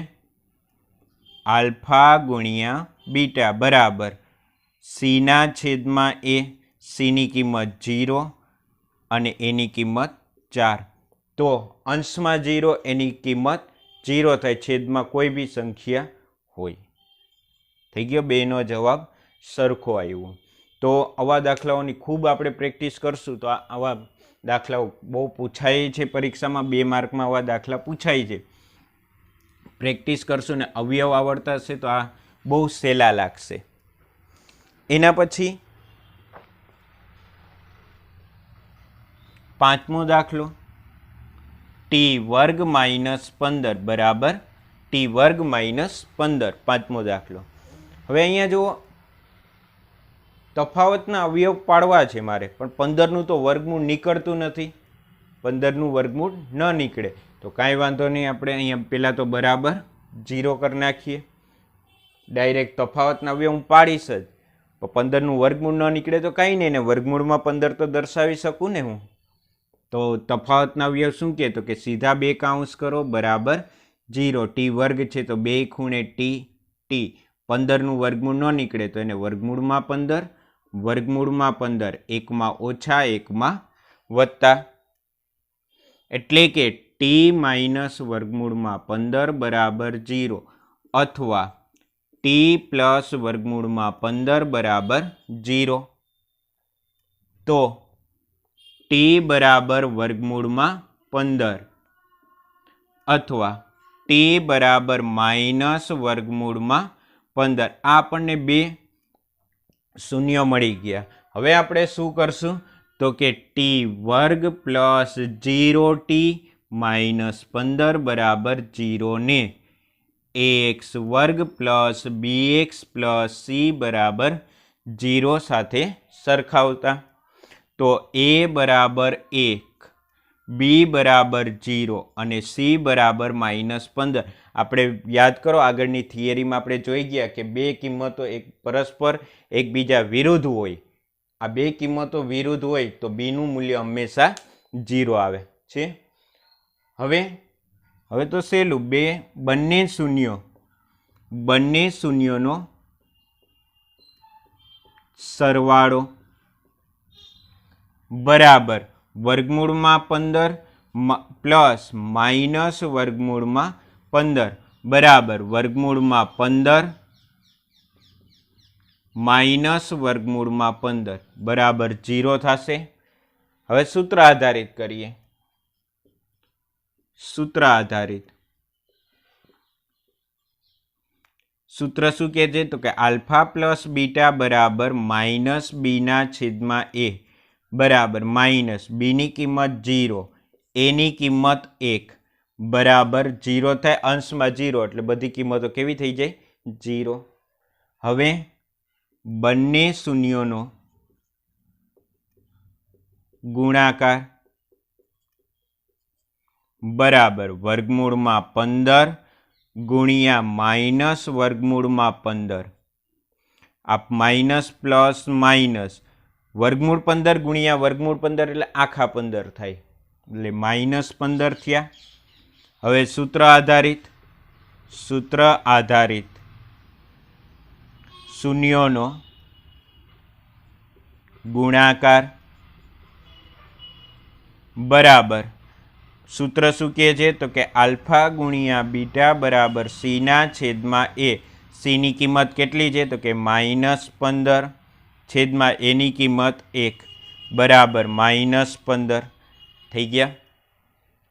આલ્ફા ગુણ્યા બીટા બરાબર સીના છેદમાં એ, સીની કિંમત 0 અને એની કિંમત 4. તો અંશમાં 0 એની કિંમત 0 થાય, છેદમાં કોઈ બી સંખ્યા હોય. થઈ ગયો, બેનો જવાબ સરખો આવ્યો. તો આવા દાખલાઓની ખૂબ આપણે પ્રેક્ટિસ કરશું તો આવા દાખલાઓ બહુ પૂછાય છે પરીક્ષામાં. 2 માર્કમાં આવા દાખલા પૂછાય છે. પ્રેક્ટિસ કરશું ને અવયવ આવડતા હશે તો આ બહુ સહેલા લાગશે. એના પછી 5મો દાખલો ટી વર્ગ -15 બરાબર ટી વર્ગ -15. 5મો દાખલો. હવે અહીંયા જુઓ, તફાવતના અવયવ પાડવા છે મારે, પણ 15નું તો વર્ગમૂળ નીકળતું નથી. 15નું વર્ગમૂળ ન નીકળે તો કાંઈ વાંધો નહીં, આપણે અહીંયા પહેલાં તો બરાબર 0 કરી નાખીએ. ડાયરેક્ટ તફાવતના અવયવ હું પાડીશ જ, પણ 15નું વર્ગમૂળ ન નીકળે તો કાંઈ નહીં, ને વર્ગમૂળમાં 15 તો દર્શાવી શકું ને હું. તો તફાવતના અવયવ શું કહે તો કે સીધા 2 કૌંસ કરો બરાબર 0. ટી વર્ગ છે તો 2 ખૂણે ટી. 15નું વર્ગમૂળ ન નીકળે તો એને વર્ગમૂળમાં 15, વર્ગમૂળમાં 15, એકમાં ઓછા એકમાં વત્તા, એટલે કે ટી માઇનસ વર્ગમૂળમાં 15 બરાબર 0 અથવા ટી પ્લસ વર્ગમૂળમાં 15 બરાબર 0. તો ટી બરાબર વર્ગમૂળમાં 15 અથવા ટી બરાબર માઇનસ વર્ગમૂળમાં 15. આ આપણને 2 શૂન્ય મળી ગયા. હવે આપણે શું કરશું તો કે ટી વર્ગ પ્લસ 0t માઇનસ 15 બરાબર 0 ને ax વર્ગ પ્લસ bx પ્લસ c બરાબર 0 સાથે સરખાવતા. તો a બરાબર 1, b બરાબર 0 અને c બરાબર -15. આપણે યાદ કરો, આગળની થિયરીમાં આપણે જોઈ ગયા કે 2 કિંમતો પરસ્પર એકબીજા વિરુદ્ધ હોય. આ 2 કિંમતો વિરુદ્ધ હોય તો બીનું મૂલ્ય હંમેશા 0 આવે છે. હવે તો સહેલું, બંને શૂન્યોનો સરવાળો બરાબર વર્ગમૂળમાં 15 પ્લસ માઇનસ વર્ગમૂળમાં 15 બરાબર વર્ગમૂળમાં 15 માઇનસ વર્ગમૂળમાં 15 બરાબર 0 થશે. હવે સૂત્ર આધારિત કરીએ. સૂત્ર શું કહે છે તો કે આલ્ફા પ્લસ બીટા બરાબર માઇનસ બીના છેદમાં એ બરાબર માઇનસ બીની કિંમત 0, એની કિંમત 1 બરાબર 0 થાય. અંશમાં 0 એટલે બધી કિંમતો કેવી થઈ જાય? 0. હવે બંને શૂન્યોનો ગુણાકાર બરાબર વર્ગમૂળમાં 15 ગુણ્યા માઇનસ વર્ગમૂળમાં 15. આ માઇનસ પ્લસ માઇનસ વર્ગમૂળ 15 ગુણ્યા વર્ગમૂળ 15 એટલે આખા 15 થાય, એટલે -15 થયા. હવે સૂત્ર આધારિત શૂન્યોનો ગુણાકાર બરાબર સૂત્ર શું કહે છે તો કે આલ્ફા ગુણ્યા બીટા બરાબર સીના છેદમાં એ, સીની કિંમત કેટલી છે? તો કે -15 છેદમાં એની કિંમત 1 બરાબર -15 થઈ ગયા.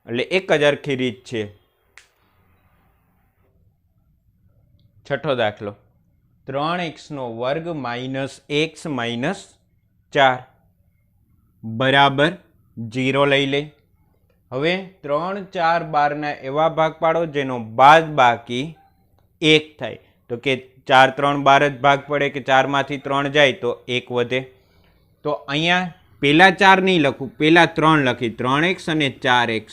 એટલે 1000 રીત છે. છઠ્ઠો દાખલો 3x² - x - 4 બરાબર 0 લઈ લે. હવે 3, 4, 12 એવા ભાગ પાડો જેનો બાદ બાકી 1 થાય. તો કે 4, 3, 12 જ ભાગ પડે કે 4 માંથી 3 જાય તો 1 વધે. તો અહીંયા પહેલા 4 નહીં લખું, પહેલા 3 લખી 3x અને 4x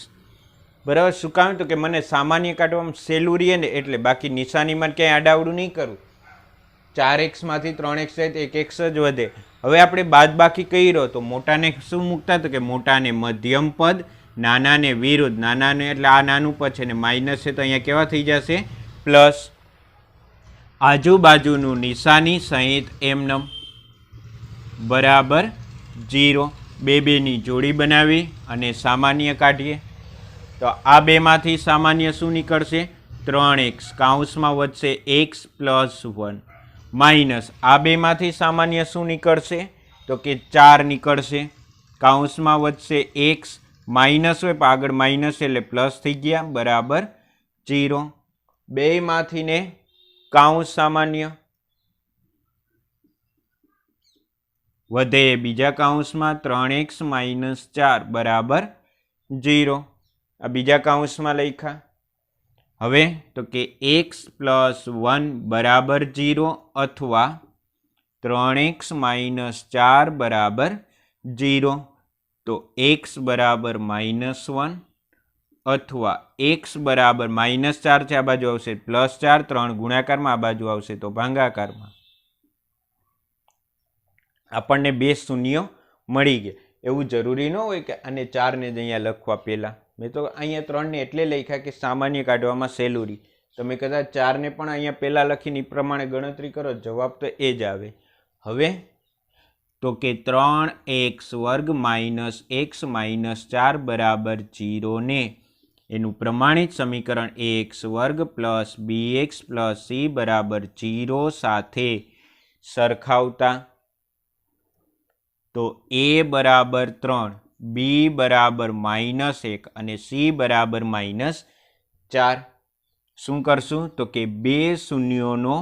બરાબર. શું કામ? તો કે મને સામાન્ય કાઢવામાં સહેલું રહે ને એટલે, બાકી નિશાનીમાં ક્યાંય આડાવડું નહીં કરું. 4x માંથી 3x જાય તો 1x જ વધે. હવે આપણે બાદ બાકી કહી રહ્યો તો મોટાને શું મૂકતા? તો કે મોટાને મધ્યમ પદ, નાનાને વિરુદ્ધ. નાનાને એટલે આ નાનું પદ છે ને માઇનસ છે તો અહીંયા કેવા થઈ જશે? પ્લસ. આજુબાજુનું નિશાની સહિત એમનેમ બરાબર 0. બેની જોડી બનાવી અને સામાન્ય કાઢીએ તો આ બેમાંથી સામાન્ય શું નીકળશે? 3x કૌંસમાં વધશે x + 1 માઇનસ આ બેમાંથી સામાન્ય શું નીકળશે? તો કે 4 નીકળશે. કૌંસમાં વધશે x માઇનસ હોય પણ આગળ માઇનસ એટલે પ્લસ થઈ ગયા બરાબર 0. બેમાંથી ને કૌંસ સામાન્ય વધે બીજા કૌંસમાં 3x - 4 બરાબર 0. આ બીજા કૌંસમાં લખ્યા. હવે તો કે x + 1 બરાબર 0 અથવા 3x - 4 બરાબર 0. તો x બરાબર -1 અથવા x બરાબર -4 છે આ બાજુ આવશે +4, 3 ગુણાકારમાં આ બાજુ આવશે તો ભાગાકારમાં. આપણને 2 શૂન્યો મળી ગયા. એવું જરૂરી ન હોય કે અને 4 ને જ અહીંયા લખવા પહેલાં. મેં તો અહીંયા 3 ને એટલે લખ્યા કે સામાન્ય કાઢવામાં સહેલું રહી. તમે કદાચ 4 ને પણ અહીંયા પહેલાં લખીને એ પ્રમાણે ગણતરી કરો જવાબ તો એ જ આવે. હવે તો કે 3x² - x - 4 બરાબર 0 ને એનું પ્રમાણિત સમીકરણ ax² + bx + c બરાબર 0 સાથે સરખાવતા તો a બરાબર 3, b બરાબર -1 અને c બરાબર -4. શું કરશું? તો કે 2 શૂન્યોનો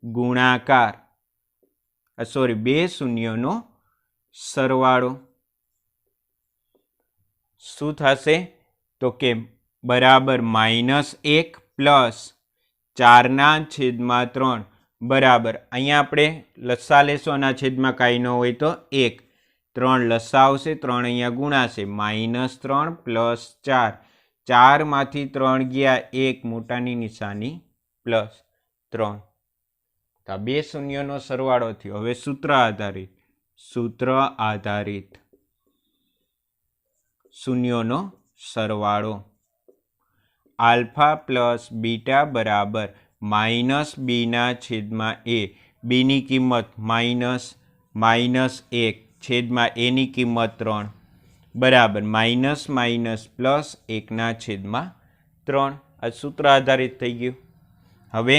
ગુણાકાર, 2 શૂન્યોનો સરવાળો શું થશે? તો કે બરાબર -1 પ્લસ 4/3 બરાબર. અહીંયા આપણે લસા લેશો અને છેદમાં કાંઈ ન હોય તો 1, 3 લસા આવશે, 3 અહીંયા ગુણાશે -3 + 4, 4 માંથી 3 ગયા 1, મોટાની નિશાની +3. તો આ 2 શૂન્યનો સરવાળો થયો. હવે સૂત્ર આધારિત શૂન્યોનો સરવાળો આલ્ફા + બીટા બરાબર -b/a. બીની કિંમત -1 છેદમાં એની કિંમત 3 બરાબર -1/3. આ સૂત્ર આધારિત થઈ ગયું. હવે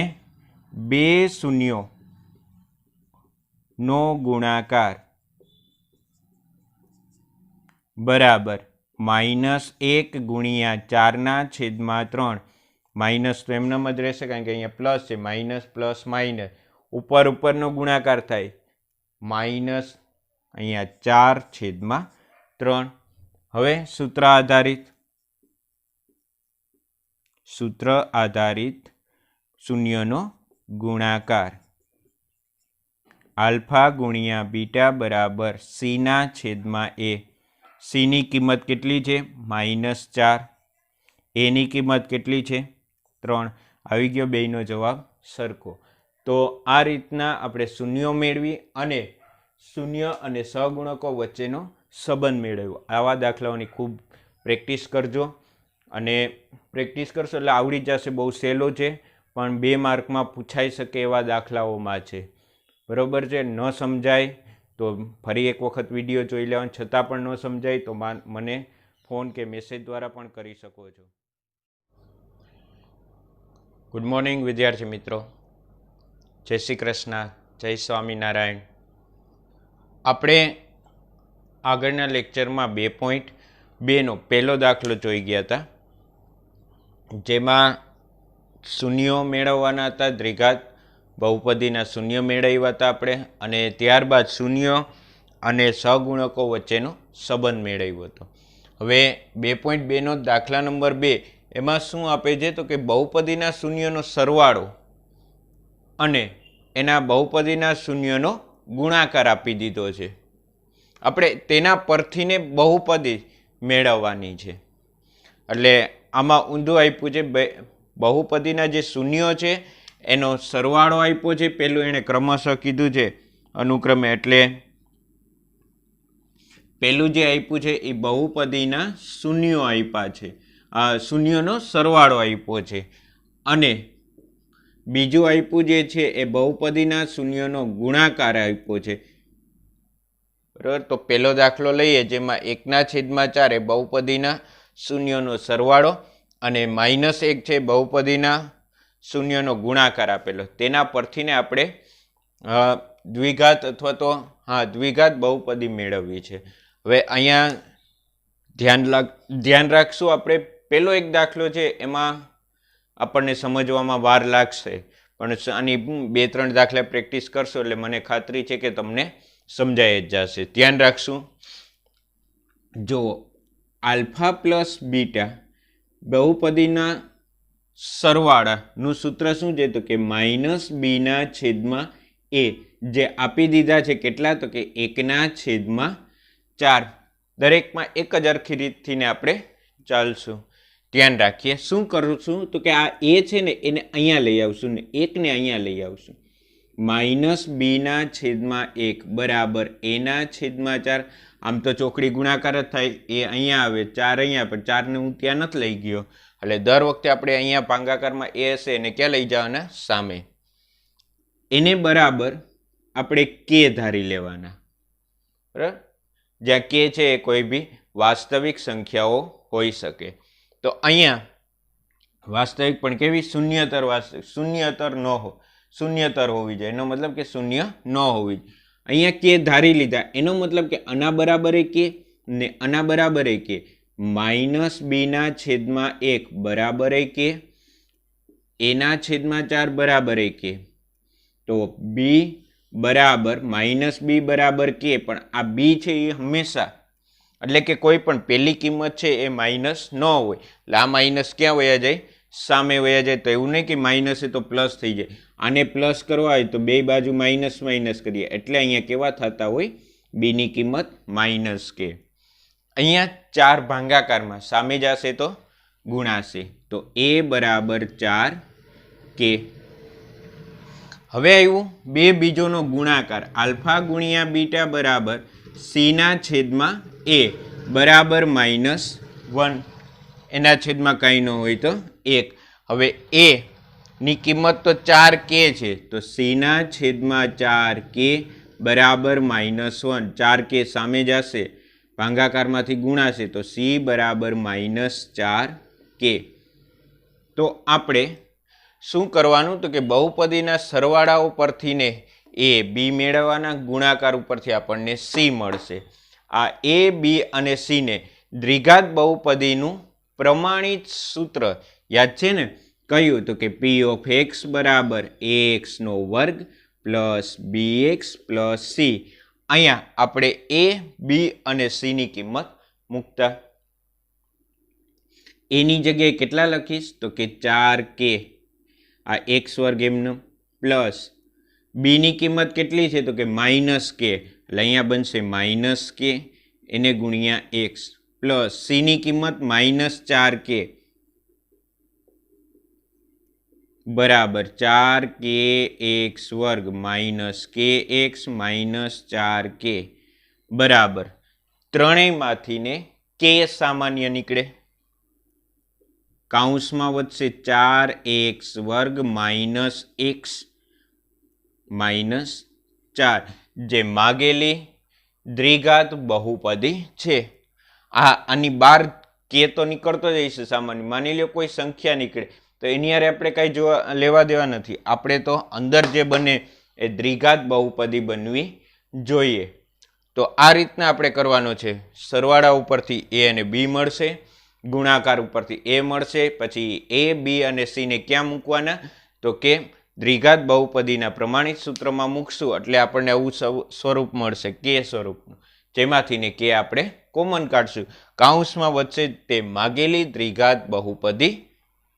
2 શૂન્યોનો ગુણાકાર બરાબર -1 ગુણ્યા 4/3. માઇનસ તો એમનેમ જ રહેશે કારણ કે અહીંયા પ્લસ છે. માઇનસ ઉપરનો ગુણાકાર થાય અહીંયા 4/3. હવે સૂત્ર આધારિત શૂન્યનો ગુણાકાર આલ્ફા ગુણ્યા બીટા બરાબર c/a. cની કિંમત કેટલી છે? -4. એની કિંમત કેટલી છે? 3. આવી ગયો બેયનો જવાબ સરખો. તો આ રીતના આપણે શૂન્યો મેળવી અને શૂન્ય અને સહગુણકો વચ્ચેનો સંબંધ મેળવ્યો. આવા દાખલાઓની ખૂબ પ્રેક્ટિસ કરજો અને પ્રેક્ટિસ કરશો એટલે આવડી જશે. બહુ સહેલો છે પણ 2 માર્કમાં પૂછાઈ શકે એવા દાખલાઓમાં છે. બરાબર છે? ન સમજાય તો ફરી એક વખત વિડીયો જોઈ લેવાનું, છતાં પણ ન સમજાય તો મને ફોન કે મેસેજ દ્વારા પણ કરી શકો છો. ગુડ મોર્નિંગ વિદ્યાર્થી મિત્રો. જય શ્રી કૃષ્ણ, જય સ્વામિનારાયણ. આપણે આગળના લેક્ચરમાં 2.2નો પહેલો દાખલો જોઈ ગયા હતા, જેમાં શૂન્યો મેળવવાના હતા, દ્વિઘાત બહુપદીના શૂન્ય મેળવ્યા હતા આપણે, અને ત્યારબાદ શૂન્ય અને સહગુણકો વચ્ચેનો સંબંધ મેળવ્યો હતો. હવે 2.2નો દાખલા નંબર 2 એમાં શું આપે છે તો કે બહુપદીના શૂન્યનો સરવાળો અને એના બહુપદીના શૂન્યનો ગુણાકાર આપી દીધો છે. આપણે તેના પરથીને બહુપદી મેળવવાની છે. એટલે આમાં ઊંધું આપ્યું છે, બહુપદીના જે શૂન્યો છે એનો સરવાળો આપ્યો છે. પેલું એણે ક્રમશઃ કીધું છે અનુક્રમે, એટલે પેલું જે આપ્યું છે એ બહુપદીના શૂન્યો આપ્યા છે, શૂન્યનો સરવાળો આપ્યો છે, અને બીજું આપ્યું જે છે એ બહુપદીના શૂન્યનો ગુણાકાર આપ્યો છે. બરાબર. તો પહેલો દાખલો લઈએ, જેમાં 1/4 એ બહુપદીના શૂન્યનો સરવાળો અને -1 છે બહુપદીના શૂન્યનો ગુણાકાર આપેલો. તેના પરથી ને આપણે દ્વિઘાત અથવા તો દ્વિઘાત બહુપદી મેળવવી છે. હવે અહીંયા ધ્યાન રાખશું આપણે. પહેલો એક દાખલો છે એમાં આપણને સમજવામાં વાર લાગશે, પણ આની 2-3 દાખલા પ્રેક્ટિસ કરશો એટલે મને ખાતરી છે કે તમને સમજાઈ જ જશે. ધ્યાન રાખશું. જો આલ્ફા પ્લસ બીટા બહુપદીના સરવાળાનું સૂત્ર શું છે તો કે -b/a, જે આપી દીધા છે કેટલા તો કે 1/4. દરેકમાં એક જ સરખી રીતથી ને આપણે ચાલશું. ધ્યાન રાખીએ. શું કરું છું તો કે આ એ છે ને એને અહીંયા લઈ આવશું ને 1 ને અહીંયા લઈ આવશું. -b/1 બરાબર a/4. આમ તો ચોકડી ગુણાકાર જ થાય, એ અહીંયા આવે, 4 અહીંયા, પણ 4ને હું ત્યાં નથી લઈ ગયો, એટલે દર વખતે આપણે અહીંયા ભાગાકારમાં એ હશે એને ક્યાં લઈ જવાના? સામે. એને બરાબર આપણે કે ધારી લેવાના. બરાબર. જ્યાં કે છે એ કોઈ બી વાસ્તવિક સંખ્યાઓ હોઈ શકે. તો અહીંયા વાસ્તવિક પણ કેવી? શૂન્યતર વાસ્તવિક. શૂન્યતર હોવી જોઈએ, એનો મતલબ કે શૂન્ય ન હોવી જોઈએ. અહીંયા કે ધારી લીધા, એનો મતલબ કે આના બરાબર કે ને આના બરાબર કે. -b/1 બરાબર કે, a/4 બરાબર કે. તો b બરાબર -b બરાબર કે, પણ આ b છે એ હંમેશા, એટલે કે કોઈ પણ પહેલી કિંમત છે એ માઇનસ ન હોય, એટલે આ માઇનસ ક્યાં વયા જાય? સામે વયા જાય. તો એવું નહીં કે માઇનસ એ તો પ્લસ થઈ જાય. આને પ્લસ કરવા હોય તો બે બાજુ માઇનસ કરીએ, એટલે અહીંયા કેવા થતા હોય? બીની કિંમત માઇનસ કે. અહીંયા 4 ભાગાકારમાં સામે જશે તો ગુણાશે, તો a બરાબર 4 કે. હવે આવ્યું બીજોનો ગુણાકાર, આલ્ફા ગુણ્યા બીટા બરાબર c/a બરાબર -1. એના છેદમાં કાંઈ ન હોય તો 1. હવે a ની કિંમત તો 4k છે, તો c/4k બરાબર -1. 4k સામે જશે, ભાગાકારમાંથી ગુણાશે, તો c બરાબર -4k. તો આપણે શું કરવાનું તો કે બહુપદીના સરવાળાઓ પરથી ને a b મેળવવાના, ગુણાકાર ઉપરથી આપણને c મળશે. આ a b અને c ને દ્વિઘાત બહુપદીનું પ્રમાણિત સૂત્ર યાદ છે ને? કયું તો કે p of x બરાબર ax² plus bx plus c. અહીંયા આપણે a b અને c ની કિંમત મૂકતા. a ની જગ્યાએ કેટલા લખીશ તો કે 4k, આ x² એમનો, પ્લસ b ની કિંમત કેટલી છે તો કે -k, એટલે અહીંયા બનશે -k એને ગુણ્યા x, પ્લસ c ની કિંમત -4k બરાબર 4kx² kx -4k બરાબર ત્રણેયમાંથી ને k સામાન્ય નીકળે, કૌંસમાં વધશે 4x² x -4, જે માગેલી દ્વિઘાત બહુપદી છે. આની બાર કે તો નીકળતો જ હશે સામાન્ય. માની લો કોઈ સંખ્યા નીકળે, તો એની હારે આપણે કાંઈ જોવા લેવા દેવા નથી. આપણે તો અંદર જે બને એ દ્વિઘાત બહુપદી બનવી જોઈએ. તો આ રીતના આપણે કરવાનો છે. સરવાળા ઉપરથી એ અને બી મળશે, ગુણાકાર ઉપરથી એ મળશે, પછી એ બી અને સી ને ક્યાં મૂકવાના તો કે દ્વિઘાત બહુપદીના પ્રમાણિત સૂત્રમાં મૂકશું એટલે આપણને આવું સ્વરૂપ મળશે કે સ્વરૂપનું, જેમાંથી ને કે આપણે કોમન કાઢશું. કાઉન્સમાં વચ્ચે તે માગેલી દ્વિઘાત બહુપદી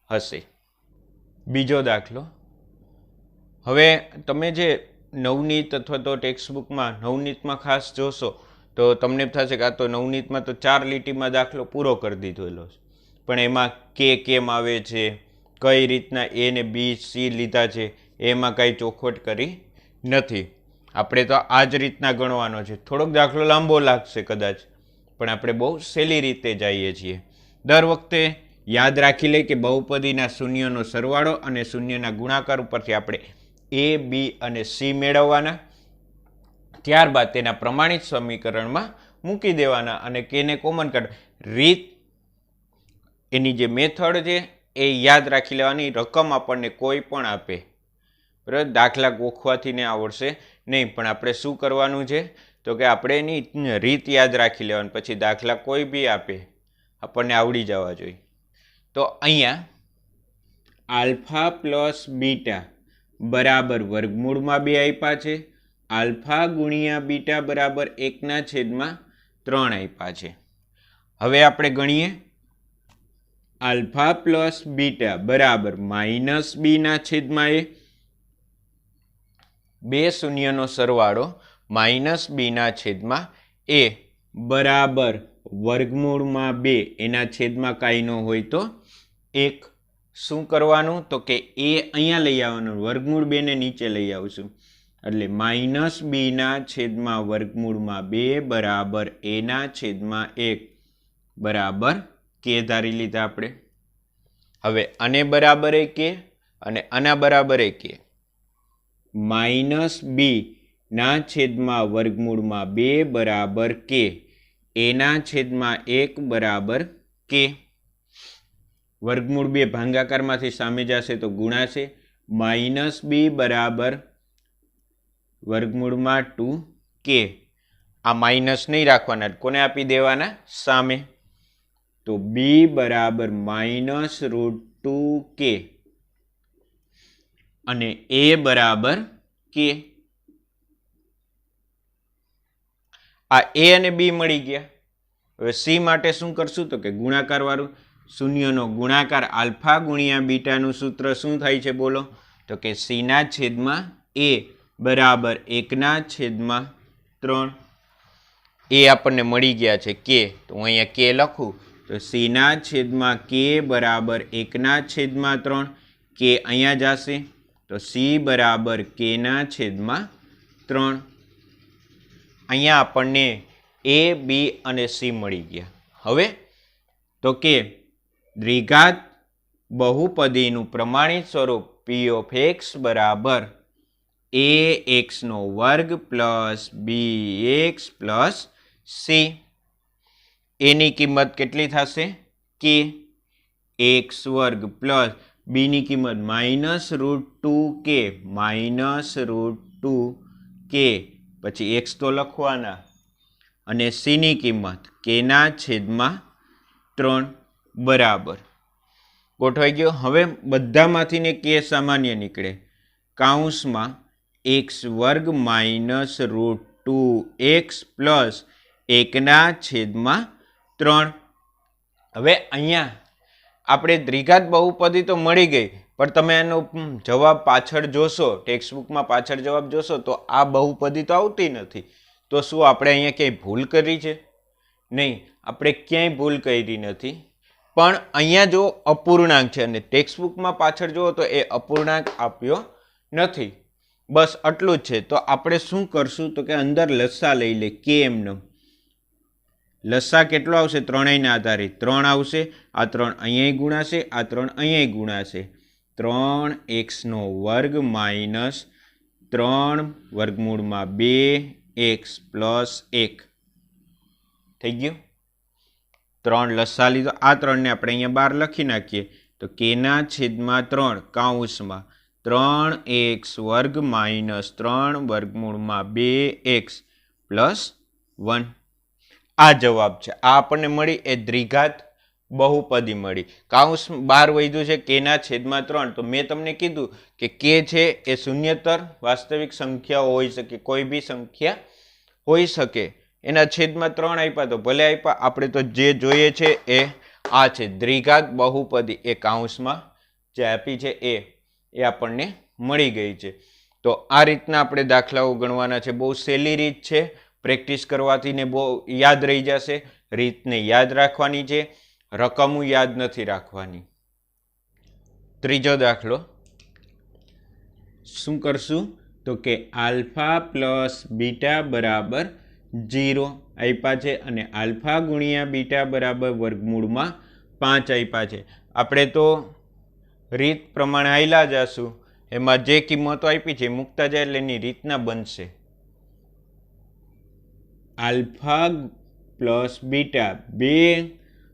હશે. બીજો દાખલો. હવે તમે જે નવનીત અથવા તો ટેક્સ્ટબુકમાં નવનીતમાં ખાસ જોશો તો તમને થશે કે આ તો નવનીતમાં તો 4 લીટીમાં દાખલો પૂરો કરી દીધેલો છે, પણ એમાં કે કેમ આવે છે, કઈ રીતના એ ને બી સી લીધા છે એમાં કાંઈ ચોખવટ કરી નથી. આપણે તો આ જ રીતના ગણવાનો છે. થોડોક દાખલો લાંબો લાગશે કદાચ, પણ આપણે બહુ સહેલી રીતે જઈએ છીએ. દર વખતે યાદ રાખી લઈએ કે બહુપદીના શૂન્યનો સરવાળો અને શૂન્યના ગુણાકાર ઉપરથી આપણે એ બી અને સી મેળવવાના, ત્યારબાદ તેના પ્રમાણિત સમીકરણમાં મૂકી દેવાના અને કેને કોમન કાઢ. રીત એની જે મેથડ છે એ યાદ રાખી લેવાની. રકમ આપણને કોઈ પણ આપે, બરાબર, દાખલા ગોખવાથી ને આવડશે નહીં, પણ આપણે શું કરવાનું છે તો કે આપણે એની રીત યાદ રાખી લેવાની. પછી દાખલા કોઈ બી આપે આપણને આવડી જવા જોઈએ. તો અહીંયા આલ્ફા પ્લસ બીટા બરાબર વર્ગમૂળમાં 2 આપ્યા છે, આલ્ફા ગુણ્યા બીટા બરાબર 1/3 આપ્યા છે. હવે આપણે ગણીએ. આલ્ફા પ્લસ બીટા બરાબર -b/a, બે શૂન્યનો સરવાળો -b/a બરાબર વર્ગમૂળમાં 2 એના છેદમાં કાંઈ ન હોય તો 1. શું કરવાનું તો કે એ અહીંયા લઈ આવવાનું, વર્ગમૂળ 2 ને નીચે લઈ આવશું એટલે -b/વર્ગમૂળમાં 2 બરાબર a/1 બરાબર કે ધારી લીધા આપણે. હવે આને બરાબર એ કે અને આના બરાબર એ કે, -b/વર્ગમૂળમાં 2 બરાબર કે, a/1 બરાબર કે. વર્ગમૂળ 2 ભાગાકારમાંથી સામે જશે તો ગુણાશે. -b બરાબર વર્ગમૂળમાં 2k. આ માઇનસ નહીં રાખવાના, કોને આપી દેવાના? સામે. તો b બરાબર -√2k અને a બરાબર k. આ a અને b મળી ગયા. હવે c માટે શું કરશું તો કે ગુણાકાર વાળું. શૂન્યનો ગુણાકાર આલ્ફા ગુણ્યા બીટાનું સૂત્ર શું થાય છે બોલો તો કે c/a બરાબર 1/3. એ આપણને મળી ગયા છે કે, તો હું અહીંયા કે લખું તો c/k બરાબર 1/3. કે અહીંયા જશે તો c બરાબર k/3. અહીંયા આપણને a, b અને c મળી ગયા. હવે તો કે દ્વિઘાત બહુપદીનું પ્રમાણિત સ્વરૂપ p of x બરાબર ax² plus bx plus c. એની કિંમત કેટલી થશે? k. x² પ્લસ બીની કિંમત -√2k, -√2k, પછી x તો લખવાના, અને c ની કિંમત k/3 બરાબર ગોઠવાઈ ગયો. હવે બધામાંથી ને કે સામાન્ય નીકળે. કાઉન્સમાં x² -√2x પ્લસ 1/3. હવે અહીંયા આપણે દ્વિઘાત બહુપદી તો મળી ગઈ, પણ તમે એનો જવાબ પાછળ જોશો, ટેક્સ્ટબુકમાં પાછળ જવાબ જોશો તો આ બહુપદી તો આવતી નથી. તો શું આપણે અહીંયા ક્યાંય ભૂલ કરી છે? નહીં, આપણે ક્યાંય ભૂલ કરી નથી. પણ અહીંયા જો અપૂર્ણાંક છે અને ટેક્સ્ટબુકમાં પાછળ જુઓ તો એ અપૂર્ણાંક આપ્યો નથી. બસ આટલું જ છે. તો આપણે શું કરશું તો કે અંદર લસા લઈ લે કે એમનો. લસા કેટલો આવશે? ત્રણેયના આધારે 3 આવશે. આ 3 અહીંયા ગુણાશે, આ 3 અહીંયા ગુણાશે. 3x² માઇનસ 3 વર્ગમૂળમાં 2x પ્લસ 1 થઈ ગયું. 3 લસા લીધો. આ 3 ને આપણે અહીંયા 12 લખી નાખીએ. તો કેના છેદમાં 3 કૌંસમાં 3x વર્ગ માઇનસ 3 વર્ગમૂળમાં 2x પ્લસ 1. આ જવાબ છે. આ આપણને મળી એ દ્વિઘાત બહુપદી મળી. કૌંસ બહાર વધ્યું છે કેના છેદમાં 3. તો મેં તમને કીધું કે કે છે એ શૂન્યતર વાસ્તવિક સંખ્યાઓ હોઈ શકે, કોઈ બી સંખ્યા હોઈ શકે. એના છેદમાં 3 આપ્યા તો ભલે આપ્યા, આપણે તો જે જોઈએ છે એ આ છે દ્વિઘાત બહુપદી. એ કૌંસમાં જે આપી છે એ આપણને મળી ગઈ છે. તો આ રીતના આપણે દાખલાઓ ગણવાના છે. બહુ સહેલી રીત છે, પ્રેક્ટિસ કરવાથી ને બહુ યાદ રહી જશે. રીતને યાદ રાખવાની છે, રકમો યાદ નથી રાખવાની. ત્રીજો દાખલો શું કરશું તો કે આલ્ફા પ્લસ બીટા બરાબર 0 આપ્યા છે અને આલ્ફા ગુણ્યા બીટા બરાબર વર્ગમૂળમાં 5 આપ્યા છે. આપણે તો રીત પ્રમાણે હાલ્યા જશું. એમાં જે કિંમતો આપી છે મૂકતા જાય એટલે એની રીતના બનશે. આલ્ફા પ્લસ બીટા, બે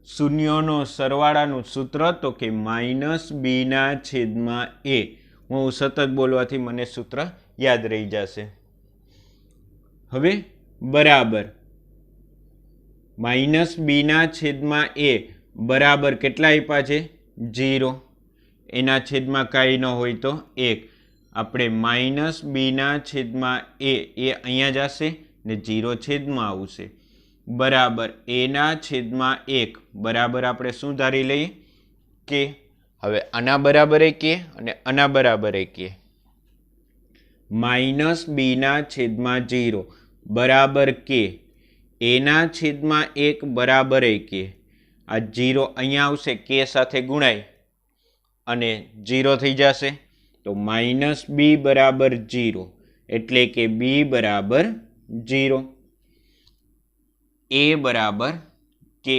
શૂન્યોનો સરવાળાનું સૂત્ર તો કે માઇનસ બીના છેદમાં એ. હું સતત બોલવાથી મને સૂત્ર યાદ રહી જશે. હવે બરાબર માઇનસ બીના છેદમાં એ બરાબર કેટલા આપ્યા છે 0. એના છેદમાં કાંઈ ન હોય તો 1. આપણે માઇનસ બીના છેદમાં એ અહીંયા જશે ને 0 છેદમાં આવશે બરાબર એના છેદમાં 1 બરાબર આપણે શું ધારી લઈએ કે. હવે આના બરાબર એ કે અને આના બરાબર એ કે. માઇનસ બીના છેદમાં 0 બરાબર કે એના છેદમાં 1 બરાબર એ કે. આ 0 અહીંયા આવશે કે સાથે ગુણાય અને 0 થઈ જશે. તો માઇનસ બી બરાબર 0 એટલે કે બી બરાબર 0. એ બરાબર કે.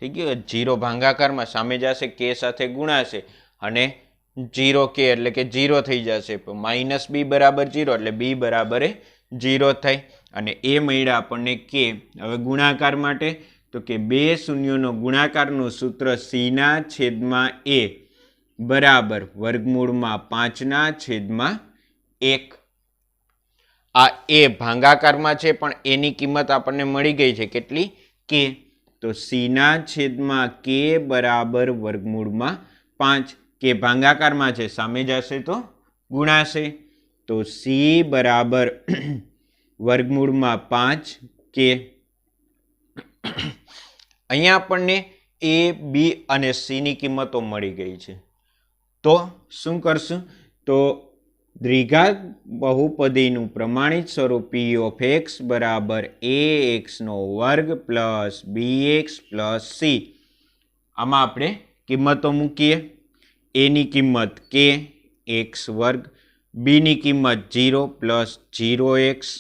થઈ ગયું. 0 ભાગાકારમાં સામે જશે કે સાથે ગુણાશે અને 0 કે એટલે કે 0 થઈ જશે. માઇનસ બી બરાબર 0 એટલે બી બરાબર 0 થાય અને એ મળ્યા આપણને કે. હવે ગુણાકાર માટે તો કે બે શૂન્યોનો ગુણાકારનું સૂત્ર સીના છેદમાં એ બરાબર વર્ગમૂળમાં 5ના છેદમાં 1. આ એ ભાગાકારમાં છે પણ એની કિંમત આપણને મળી ગઈ છે કેટલી કે. તો સીના છેદમાં કે બરાબર વર્ગમૂળમાં 5. કે ભાગાકારમાં છે સામે જશે તો ગુણાશે. તો સી બરાબર વર્ગમૂળમાં 5 કે. અહીંયા આપણને એ બી અને સી ની કિંમતો મળી ગઈ છે. તો શું કરશું તો દ્વિઘાત બહુપદીનું પ્રમાણિત સ્વરૂપ પી ઓફ એક્સ બરાબર એ એક્સનો વર્ગ પ્લસ બી એક્સ પ્લસ સી. આમાં આપણે કિંમતો મૂકીએ. એની કિંમત કે એક્સ વર્ગ, બીની કિંમત 0 પ્લસ 0x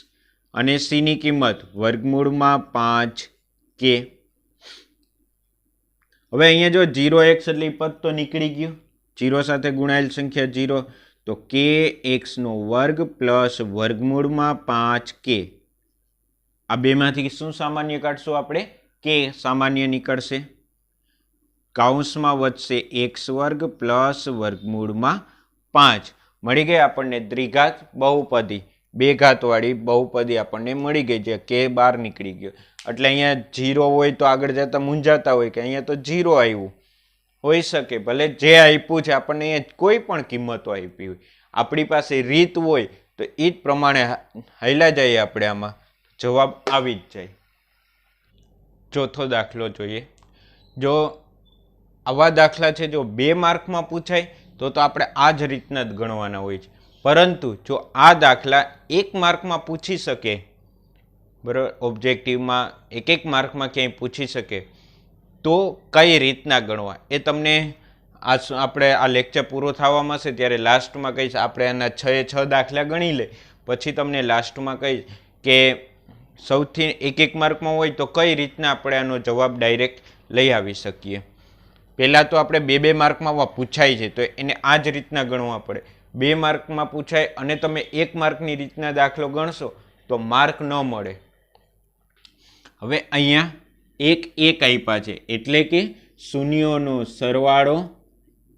અને સીની કિંમત વર્ગમૂળમાં 5 કે. હવે અહીંયા જો 0x એટલે પદ તો નીકળી ગયું, 0 સાથે ગુણાયેલ સંખ્યા 0. તો કે એક્સનો વર્ગ પ્લસ વર્ગમૂળમાં 5 કે. આ બેમાંથી શું સામાન્ય કાઢશું આપણે? કે સામાન્ય નીકળશે. કૌંસમાં વધશે એક્સ વર્ગ પ્લસ વર્ગમૂળમાં 5. મળી ગઈ આપણને દ્વિઘાત બહુપદી, બે ઘાતવાળી બહુપદી આપણને મળી ગઈ છે. કે બહાર નીકળી ગયો એટલે અહીંયા 0 હોય તો આગળ જતા મૂંઝાતા હોય કે અહીંયા તો 0 આવ્યું હોઈ શકે. ભલે જે આપ્યું છે આપણને અહીંયા કોઈ પણ કિંમતો આપી હોય, આપણી પાસે રીત હોય તો એ જ પ્રમાણે હાલ્યા જઈએ આપણે. આમાં જવાબ આવી જ જાય. ચોથો દાખલો જોઈએ. જો આવા દાખલા છે જો 2 માર્કમાં પૂછાય તો આપણે આ જ રીતના જ ગણવાના હોય છે. પરંતુ જો આ દાખલા 1 માર્કમાં પૂછી શકે, બરાબર, ઓબ્જેક્ટિવમાં 1 માર્કમાં ક્યાંય પૂછી શકે તો કઈ રીતના ગણવા એ તમને આપણે આ લેક્ચર પૂરો થવામાં છે ત્યારે લાસ્ટમાં કહીશ. આપણે આના 6 દાખલા ગણી લે પછી તમને લાસ્ટમાં કહીશ કે સૌથી 1 માર્કમાં હોય તો કઈ રીતના આપણે આનો જવાબ ડાયરેક્ટ લઈ આવી શકીએ. પહેલાં તો આપણે 2 માર્કમાં પૂછાય છે તો એને આ જ રીતના ગણવા પડે. 2 માર્કમાં પૂછાય અને તમે 1 માર્કની રીતના દાખલો ગણશો તો માર્ક ન મળે. હવે અહીંયા 1 આપ્યા છે એટલે કે શૂન્યોનો સરવાળો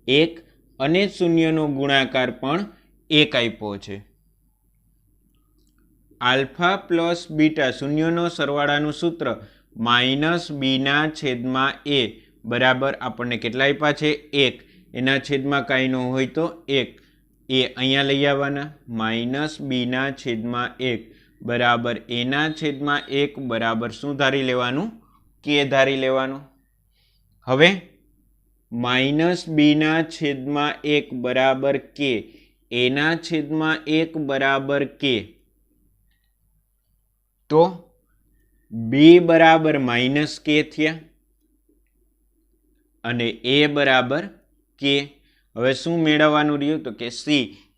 1 અને શૂન્યનો ગુણાકાર પણ 1 આપ્યો છે. આલ્ફા પ્લસ બીટા શૂન્યોનો સરવાળાનું સૂત્ર -b/a બરાબર આપણને કેટલા આપ્યા છે? 1. એના છેદમાં કાંઈ ન હોય તો 1. એ અહીંયા લઈ આવવાના. -b/1 બરાબર a/1 બરાબર શું ધારી લેવાનું? k ધારી લેવાનું. હવે -b/1 બરાબર k, a/1 બરાબર k. તો b બરાબર -k થયા અને a બરાબર k. હવે શું મેળવવાનું રહ્યું? તો કે c.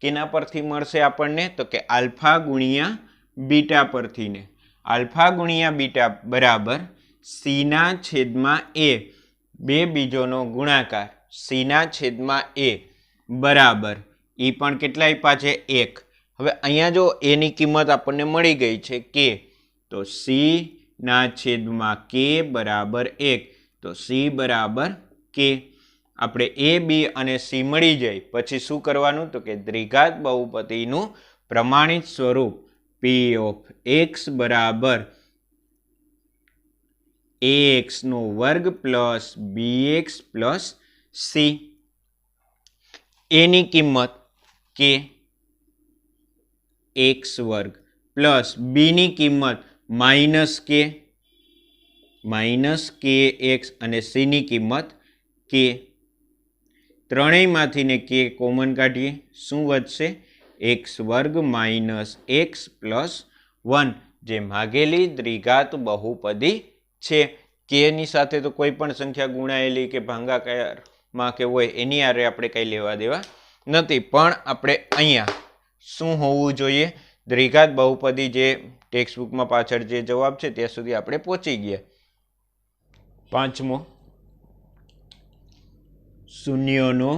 કેના પરથી મળશે આપણને? તો કે આલ્ફા ગુણ્યા બીટા પરથી ને. આલ્ફા ગુણ્યા બીટા બરાબર c/a. બે બીજોનો ગુણાકાર c/a બરાબર એ પણ કેટલા આપ્યા છે? 1. હવે અહીંયા જો a ની કિંમત આપણને મળી ગઈ છે k, તો c/k બરાબર 1. તો c બરાબર k. આપણે a, b અને c મળી જાય પછી શું કરવાનું? તો કે દ્વિઘાત બહુપદીનું પ્રમાણિત સ્વરૂપ p of x બરાબર ax² plus bx plus c. a ની કિંમત k x² પ્લસ b ની કિંમત -kx અને c ની કિંમત k. ત્રણેયમાંથી ને k કોમન કાઢીએ. શું વધશે? x² - x પ્લસ 1 જે માગેલી દ્વિઘાત બહુપદી છે. k ની સાથે તો કોઈ પણ સંખ્યા ગુણાયેલી કે ભાગાકારમાં કે હોય એની આરે આપણે કંઈ લેવા દેવા નથી. પણ આપણે અહીંયા શું હોવું જોઈએ? દ્વિઘાત બહુપદી જે ટેક્સ્ટ બુકમાં પાછળ જે જવાબ છે ત્યાં સુધી આપણે પહોંચી ગયા. પાંચમો, શૂન્યોનો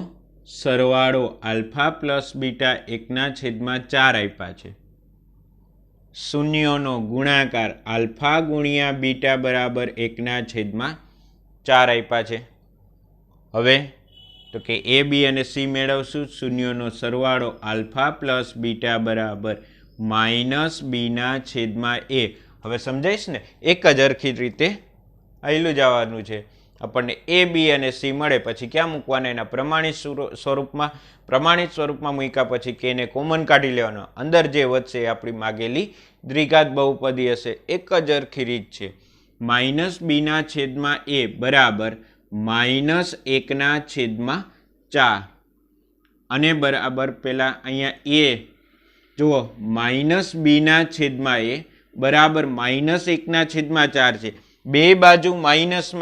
સરવાળો આલ્ફા પ્લસ બીટા 1/4 આપ્યા છે. શૂન્યોનો ગુણાકાર આલ્ફા ગુણ્યા બીટા બરાબર 1/4 આપ્યા છે. હવે તો કે a, b અને c મેળવશું. શૂન્યોનો સરવાળો આલ્ફા પ્લસ બીટા બરાબર -b/a. હવે સમજાઈશ ને? એક જ હરખી રીતે આયલું જવાનું છે. આપણને a, b અને c મળે પછી ક્યાં મૂકવાના? એના પ્રમાણિત સ્વરૂપમાં. પ્રમાણિત સ્વરૂપમાં મૂક્યા પછી k ને કોમન કાઢી લેવાનો. અંદર જે વધશે એ આપણી માગેલી દ્વિઘાત બહુપદી હશે. એક જ હરખી રીત છે. -b/a બરાબર -1/4 અને બરાબર પેલા અહીંયા a જુઓ -b/a બરાબર -1/4 છે. બે બાજુ માઇનસ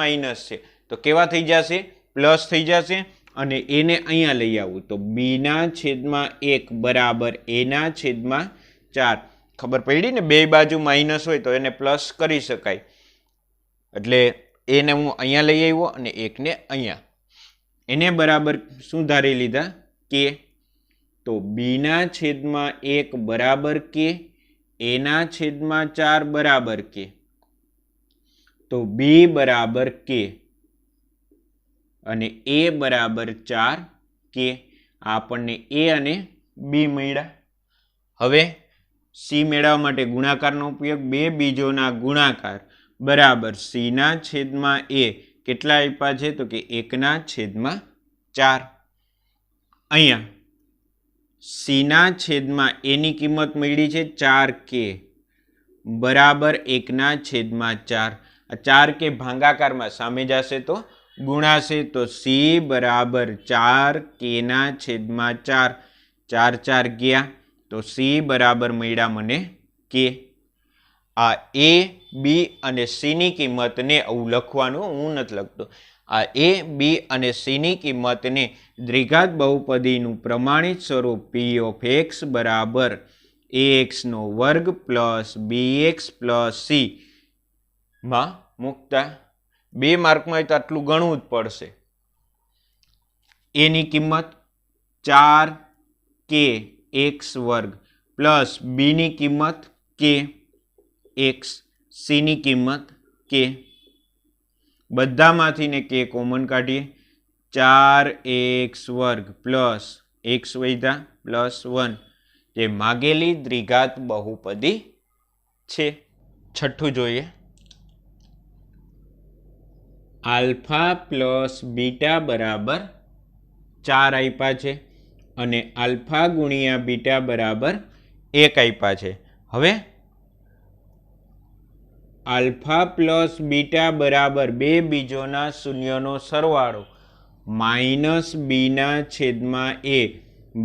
છે તો કેવા થઈ જશે? પ્લસ થઈ જશે. અને એને અહીંયા લઈ આવું તો b/1 બરાબર a/4. ખબર પડી ને? બે બાજુ માઇનસ હોય તો એને પ્લસ કરી શકાય. એટલે એને હું અહીંયા લઈ આવ્યો અને એકને અહીંયા. એને બરાબર શું ધારી લીધા? k. તો b/1 બરાબર k, a/4 બરાબર k. તો b બરાબર k અને a બરાબર 4k. આપણને a અને b મળ્યા. હવે c મેળવવા માટે ગુણાકારનો ઉપયોગ. બે બીજોના ગુણાકાર બરાબર c/a. કેટલા આપ્યા છે? તો કે 1/4. અહીંયા c/a ની કિંમત મળી છે 4k બરાબર 1/4. 4k ભાગાકારમાં સામે જશે તો ગુણાશે. તો c બરાબર 4k/4. 4 ગયા તો c બરાબર મળ્યા મને k. આ a, b અને c ની કિંમતને આવું લખવાનું, હું નથી લખતો. આ a, b અને c ની કિંમતને દ્વિઘાત બહુપદીનું પ્રમાણિત સ્વરૂપ p of x બરાબર ax² plus bx plus c માં મૂકતા. 2 માર્કમાં તો આટલું ગણવું જ પડશે. a ની કિંમત 4k x² પ્લસ b ની કિંમત k x, c ની કિંમત k. બધામાંથી ને કે કોમન કાઢીએ 4x વર્ગ પ્લસ x વૈધા પ્લસ 1 જે માગેલી દ્વિઘાત બહુપદી છે. છઠ્ઠું જોઈએ. આલ્ફા પ્લસ બીટા બરાબર 4 આપ્યા છે અને આલ્ફા ગુણ્યા બીટા બરાબર 1 આપ્યા છે. હવે આલ્ફા પ્લસ બીટા બરાબર બે બીજોના શૂન્યનો સરવાળો માઇનસ બીના છેદમાં એ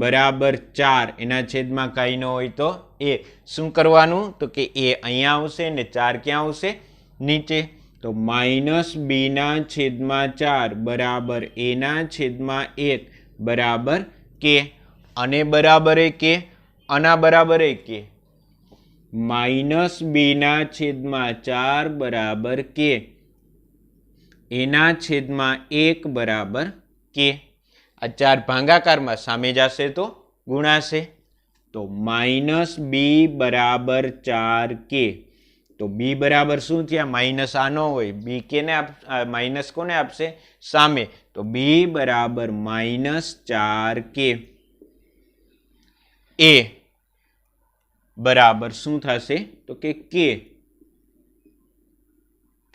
બરાબર 4 એના છેદમાં કાંઈ ન હોય તો એ. શું કરવાનું? તો કે એ અહીંયા આવશે ને 4 ક્યાં આવશે? નીચે. તો માઇનસ બીના છેદમાં 4 બરાબર એના છેદમાં 1 બરાબર કે. અને બરાબર એ કે, આના બરાબર એ કે. માઇનસ બીના છેદમાં 4 બરાબર કે એના છેદમાં 1 બરાબર કે. આ 4 ભાગાકારમાં સામે જશે તો ગુણાશે. તો માઇનસ બી બરાબર 4 કે. તો બી બરાબર શું થયા? માઇનસ આ ન હોય. બી કેને માઇનસ કોને આપશે? સામે. તો બી બરાબર માઇનસ 4 કે. એ બરાબર શું થશે? તો કે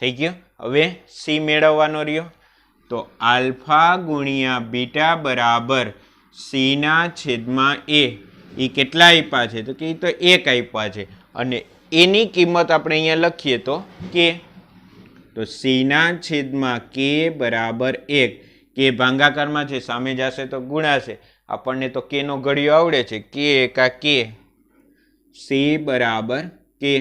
થઈ ગયો. હવે સી મેળવવાનો રહ્યો. તો આલ્ફા ગુણ્યા બીટા બરાબર સીના છેદમાં એ કેટલા આપ્યા છે? તો કે એ તો 1 આપ્યા છે અને એની કિંમત આપણે અહીંયા લખીએ તો કે. તો સીના છેદમાં કે બરાબર 1. કે ભાગાકારમાં છે, સામે જશે તો ગુણાશે. આપણને તો કે નો ઘડિયો આવડે છે. કે એકા કે. સી બરાબર કે.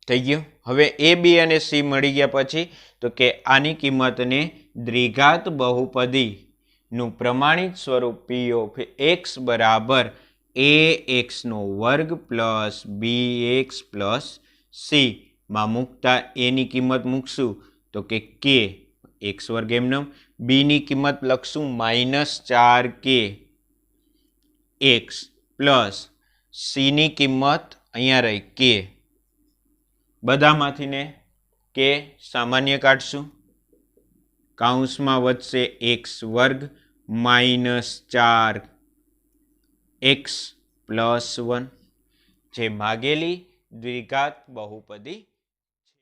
થઈ ગયું. હવે એ બી અને સી મળી ગયા પછી તો કે આની કિંમતને દ્વિઘાત બહુપદીનું પ્રમાણિત સ્વરૂપ પી ઓફ એક્સ બરાબર એ એક્સ નો વર્ગ પ્લસ બી એક્સ પ્લસ સી માં મૂકતા એની કિંમત મૂકશું તો કે એક્સ વર્ગ એમનેમ. બીની કિંમત લખશું -4 કે એક્સ પ્લસ સીની કિંમત અહીંયા રહી કે. બધામાંથી ને કે સામાન્ય કાઢશું. કૌંસમાં વધશે એક્સ વર્ગ -4 એક્સ પ્લસ 1 જે માગેલી દ્વિઘાત બહુપદી